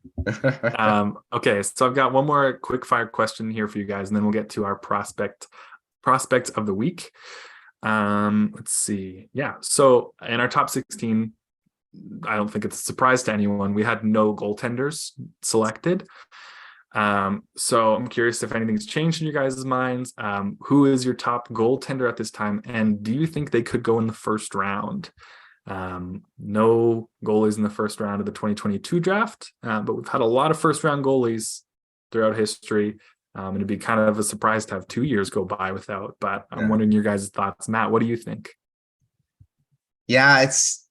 Okay, so I've got one more quick fire question here for you guys, and then we'll get to our prospect of the week. Let's see. Yeah. So in our top 16, I don't think it's a surprise to anyone, we had no goaltenders selected. So I'm curious if anything's changed in your guys' minds. Who is your top goaltender at this time? And do you think they could go in the first round? No goalies in the first round of the 2022 draft, but we've had a lot of first round goalies throughout history. And it'd be kind of a surprise to have 2 years go by without, but I'm wondering your guys' thoughts. Matt, what do you think? Yeah, it's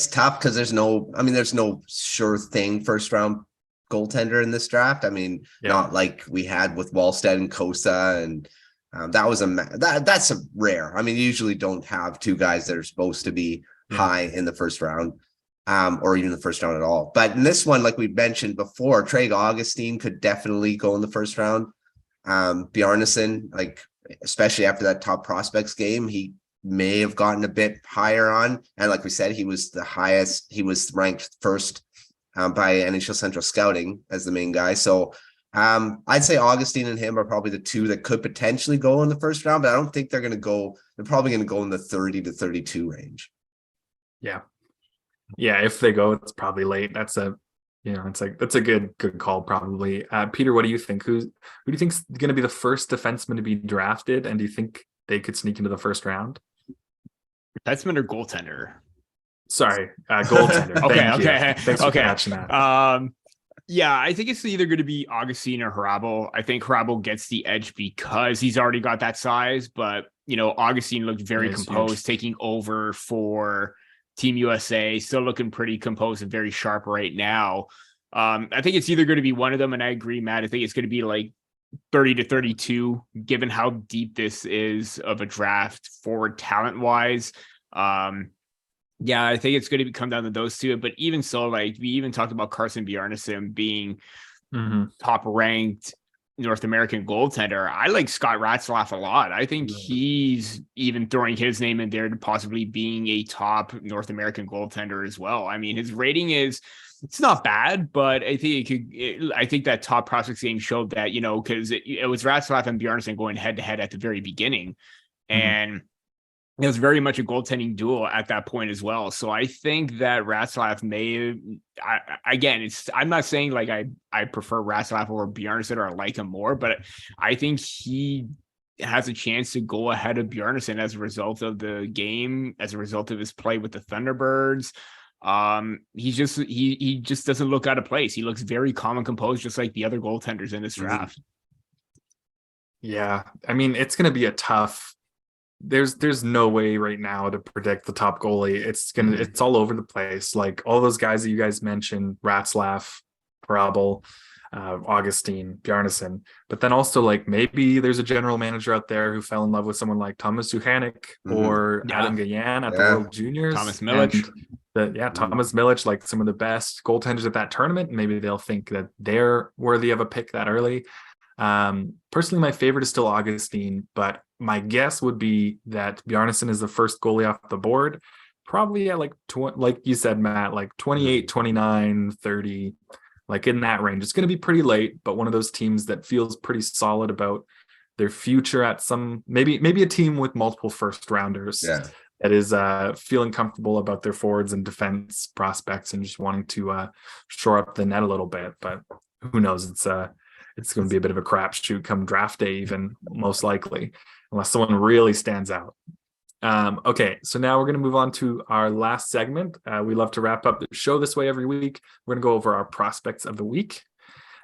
tough because there's no sure thing first round goaltender in this draft. I mean, not like we had with Wallstead and Kosa, and that's a rare. I mean, you usually don't have two guys that are supposed to be high in the first round, or even the first round at all. But in this one, like we mentioned before, Craig Augustine could definitely go in the first round. Bjarnason, like especially after that top prospects game, he may have gotten a bit higher on, and like we said, he was the highest. He was ranked first by NHL Central Scouting as the main guy. So I'd say Augustine and him are probably the two that could potentially go in the first round, but I don't think they're going to go. They're probably going to go in the 30 to 32 range. Yeah. If they go, it's probably late. That's a good call probably. Peter, what do you think? Who do you think is going to be the first defenseman to be drafted, and do you think they could sneak into the first round? Defenseman or goaltender? Sorry, goaltender. Okay. Thanks for catching that. Yeah, I think it's either going to be Augustine or Hrabal. I think Hrabal gets the edge because he's already got that size, but Augustine looked very composed, taking over for Team USA, still looking pretty composed and very sharp right now. I think it's either going to be one of them, and I agree, Matt. I think it's going to be like 30 to 32, given how deep this is of a draft forward talent-wise. Yeah, I think it's going to come down to those two. But even so, like we even talked about Carson Bjarnason being top-ranked North American goaltender. I like Scott Ratzlaff a lot. I think he's even throwing his name in there to possibly being a top North American goaltender as well. I mean, his rating it's not bad, but I think I think that Top Prospects Game showed that, because it was Ratzlaff and Bjarnason going head-to-head at the very beginning. And it was very much a goaltending duel at that point as well. So I think that Ratzlaff I'm not saying like I prefer Ratzlaff or Bjarnason or I like him more, but I think he has a chance to go ahead of Bjarnason as a result of the game, as a result of his play with the Thunderbirds. He just doesn't look out of place. He looks very calm and composed, just like the other goaltenders in this draft. Yeah, I mean, it's going to be a tough. There's no way right now to predict the top goalie. It's all over the place. Like all those guys that you guys mentioned, Ratzlaff, Hrabal, Augustine, Bjarnason, but then also like maybe there's a general manager out there who fell in love with someone like Thomas Suchanek or Adam Gajan at the World Juniors. Thomas Milic. Thomas Milic, like some of the best goaltenders at that tournament. Maybe they'll think that they're worthy of a pick that early. Personally, my favorite is still Augustine, but my guess would be that Bjarnason is the first goalie off the board, probably at like you said, Matt, like 28, 29, 30, like in that range. It's going to be pretty late, but one of those teams that feels pretty solid about their future at maybe a team with multiple first rounders that is feeling comfortable about their forwards and defense prospects and just wanting to shore up the net a little bit. But who knows? It's going to be a bit of a crapshoot come draft day, even most likely, unless someone really stands out. Okay, so now we're going to move on to our last segment. We love to wrap up the show this way every week. We're going to go over our prospects of the week.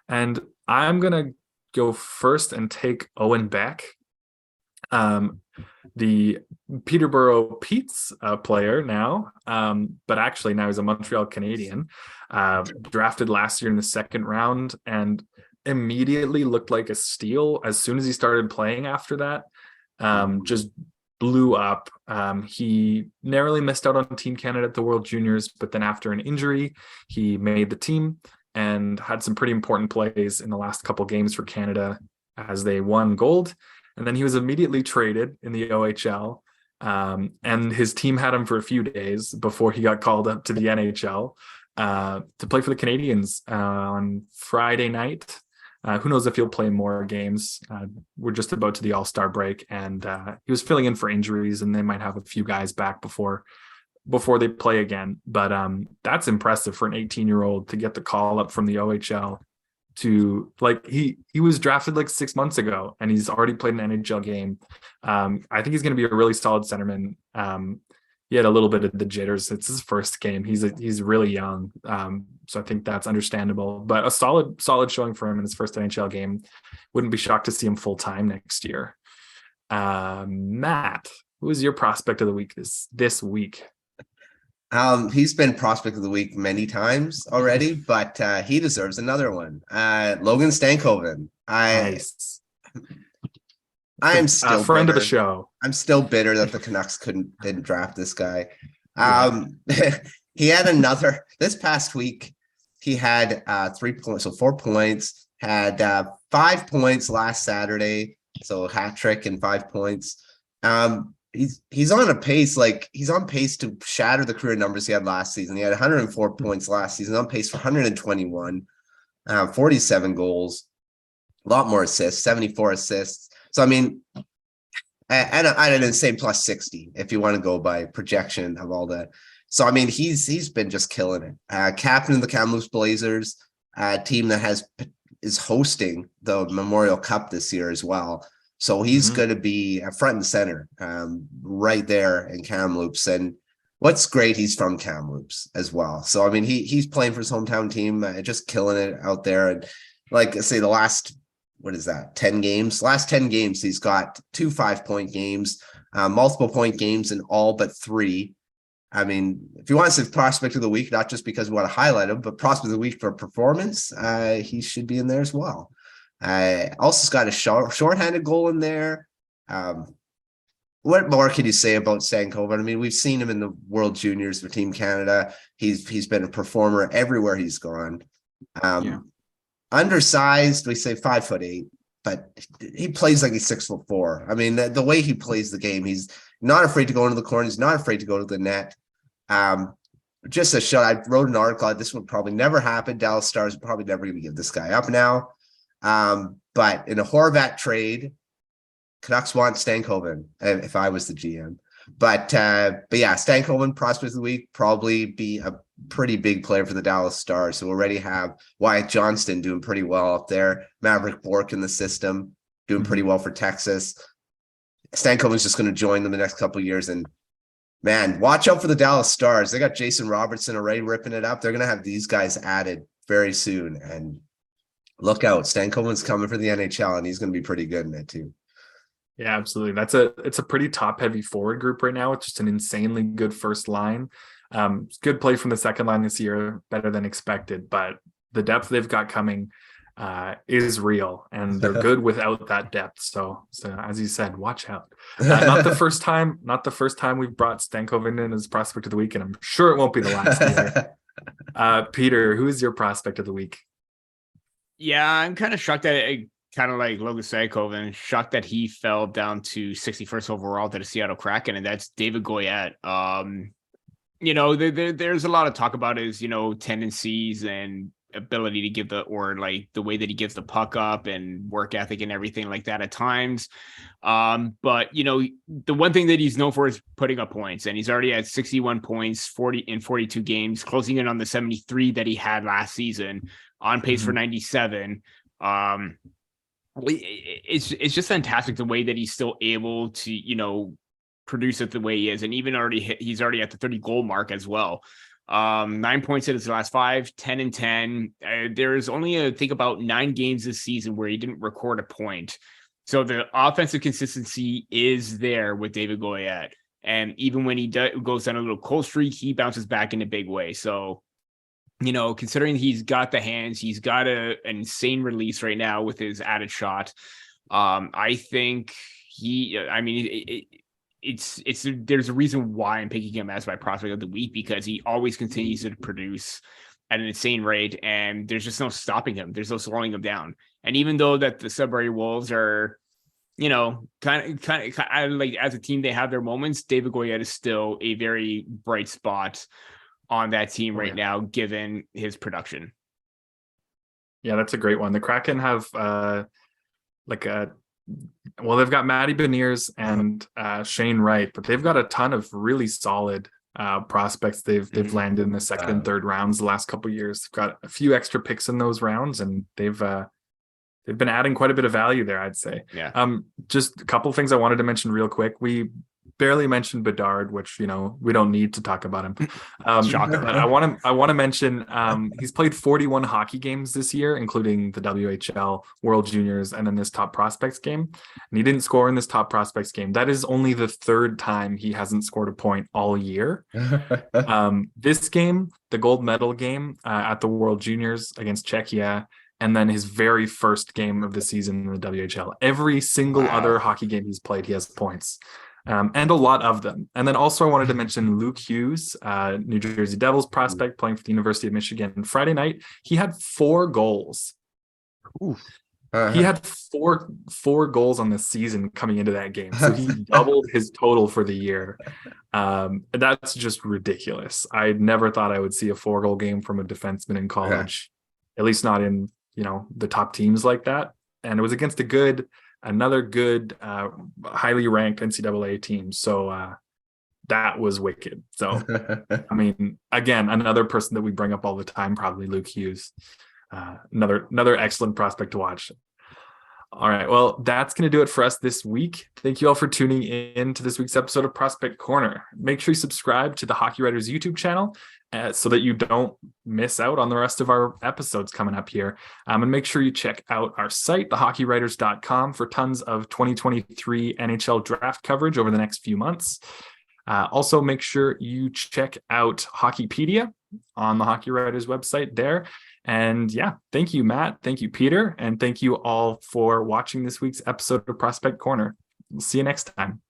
And I'm going to go first and take Owen Beck, the Peterborough Pete's player now, but actually now he's a Montreal Canadian, drafted last year in the second round and immediately looked like a steal as soon as he started playing after that. Just blew up. He narrowly missed out on Team Canada at the World Juniors, but then after an injury, he made the team and had some pretty important plays in the last couple games for Canada as they won gold. And then he was immediately traded in the OHL. And his team had him for a few days before he got called up to the NHL to play for the Canadiens on Friday night. Who knows if he'll play more games. We're just about to the All-Star break, and he was filling in for injuries, and they might have a few guys back before they play again. But that's impressive for an 18-year-old to get the call up from the OHL to like he was drafted like 6 months ago and he's already played an NHL game. I think he's going to be a really solid centerman. He had a little bit of the jitters. It's his first game. He's really young. So I think that's understandable, but a solid showing for him in his first NHL game. Wouldn't be shocked to see him full time next year. Matt, who is your prospect of the week this week? He's been prospect of the week many times already, but he deserves another one. Logan Stankoven. Nice. I am still friend bitter. of the show. I'm still bitter that the Canucks didn't draft this guy. He had another this past week. He had 3 points, so 4 points. Had 5 points last Saturday, so a hat trick and 5 points. He's on a pace, like he's on pace to shatter the career numbers he had last season. He had 104 points last season, on pace for 121, 47 goals, a lot more assists, 74 assists. So I mean, and I didn't say plus 60 if you want to go by projection of all that. So I mean, he's been just killing it. Captain of the Kamloops Blazers, a team that is hosting the Memorial Cup this year as well. So he's going to be a front and center right there in Kamloops. And what's great, he's from Kamloops as well. So, I mean, he's playing for his hometown team, just killing it out there. And like I say, the last, 10 games? Last 10 games, he's got 2 5-point games, multiple point games in all but 3. I mean, if you want to say prospect of the week, not just because we want to highlight him, but prospect of the week for performance, he should be in there as well. Also got a shorthanded goal in there. What more can you say about Stankoven? I mean, we've seen him in the World Juniors for Team Canada. He's been a performer everywhere he's gone. Undersized, we say 5'8", but he plays like he's 6'4". I mean, the way he plays the game, he's not afraid to go into the corner. He's not afraid to go to the net. Just a shot. I wrote an article. This would probably never happen. Dallas Stars are probably never going to give this guy up now. But in a Horvat trade, Canucks want Stankoven if I was the GM. But yeah, Stankoven, prospect of the week, probably be a pretty big player for the Dallas Stars. So we already have Wyatt Johnston doing pretty well up there. Maverick Bourque in the system doing pretty well for Texas. Stankoven's just going to join them the next couple of years. And man, watch out for the Dallas Stars. They got Jason Robertson already ripping it up. They're going to have these guys added very soon. And look out, Stankoven's coming for the NHL, and he's going to be pretty good in it too. Yeah, absolutely. It's a pretty top heavy forward group right now. It's just an insanely good first line. Good play from the second line this year, better than expected, but the depth they've got coming is real, and they're good without that depth. So as you said, watch out. Not the first time we've brought Stankoven in as prospect of the week, and I'm sure it won't be the last either. Peter, who is your prospect of the week? Yeah, I'm kind of shocked that kind of like Logan Stankoven, shocked that he fell down to 61st overall to the Seattle Kraken, and that's David Goyette. There's a lot of talk about his, tendencies and ability to give the way that he gives the puck up and work ethic and everything like that at times. But the one thing that he's known for is putting up points, and he's already at 61 points, 40 in 42 games, closing in on the 73 that he had last season, on pace for 97. It's just fantastic the way that he's still able to, produce it the way he is. And even he's already at the 30 goal mark as well. 9 points in his last 5, 10 and 10. There's only, I think, about 9 games this season where he didn't record a point. So the offensive consistency is there with David Goyette. And even when he goes on a little cold streak, he bounces back in a big way. So, considering he's got the hands, he's got an insane release right now with his added shot. I think there's a reason why I'm picking him as my prospect of the week, because he always continues to produce at an insane rate, and there's just no stopping him. There's no slowing him down. And even though that the Sudbury Wolves are, kind of like, as a team, they have their moments, David Goyette is still a very bright spot on that team right now, given his production. Yeah, that's a great one. The Kraken have they've got Matty Beniers and Shane Wright, but they've got a ton of really solid prospects they've landed in the second and third rounds the last couple of years. They've got a few extra picks in those rounds, and they've been adding quite a bit of value there, I'd say. Yeah. Just a couple of things I wanted to mention real quick. We barely mentioned Bedard, which, we don't need to talk about him. Shocker. But I want to mention he's played 41 hockey games this year, including the WHL, World Juniors, and then this Top Prospects game. And he didn't score in this Top Prospects game. That is only the third time he hasn't scored a point all year. This game, the gold medal game at the World Juniors against Czechia, and then his very first game of the season in the WHL. Every single other hockey game he's played, he has points. And a lot of them. And then also I wanted to mention Luke Hughes, New Jersey Devils prospect playing for the University of Michigan. Friday night, he had 4 goals. He had four goals on the season coming into that game. So he doubled his total for the year. That's just ridiculous. I never thought I would see a 4-goal game from a defenseman in college, at least not in, the top teams like that. And it was against another good, highly ranked NCAA team. So that was wicked. So, I mean, again, another person that we bring up all the time, probably Luke Hughes. Another excellent prospect to watch. All right. Well, that's going to do it for us this week. Thank you all for tuning in to this week's episode of Prospect Corner. Make sure you subscribe to the Hockey Writers YouTube channel so that you don't miss out on the rest of our episodes coming up here. And make sure you check out our site, thehockeywriters.com, for tons of 2023 NHL draft coverage over the next few months. Also, make sure you check out Hockeypedia on the Hockey Writers website there. And yeah, thank you, Matt. Thank you, Peter. And thank you all for watching this week's episode of Prospect Corner. We'll see you next time.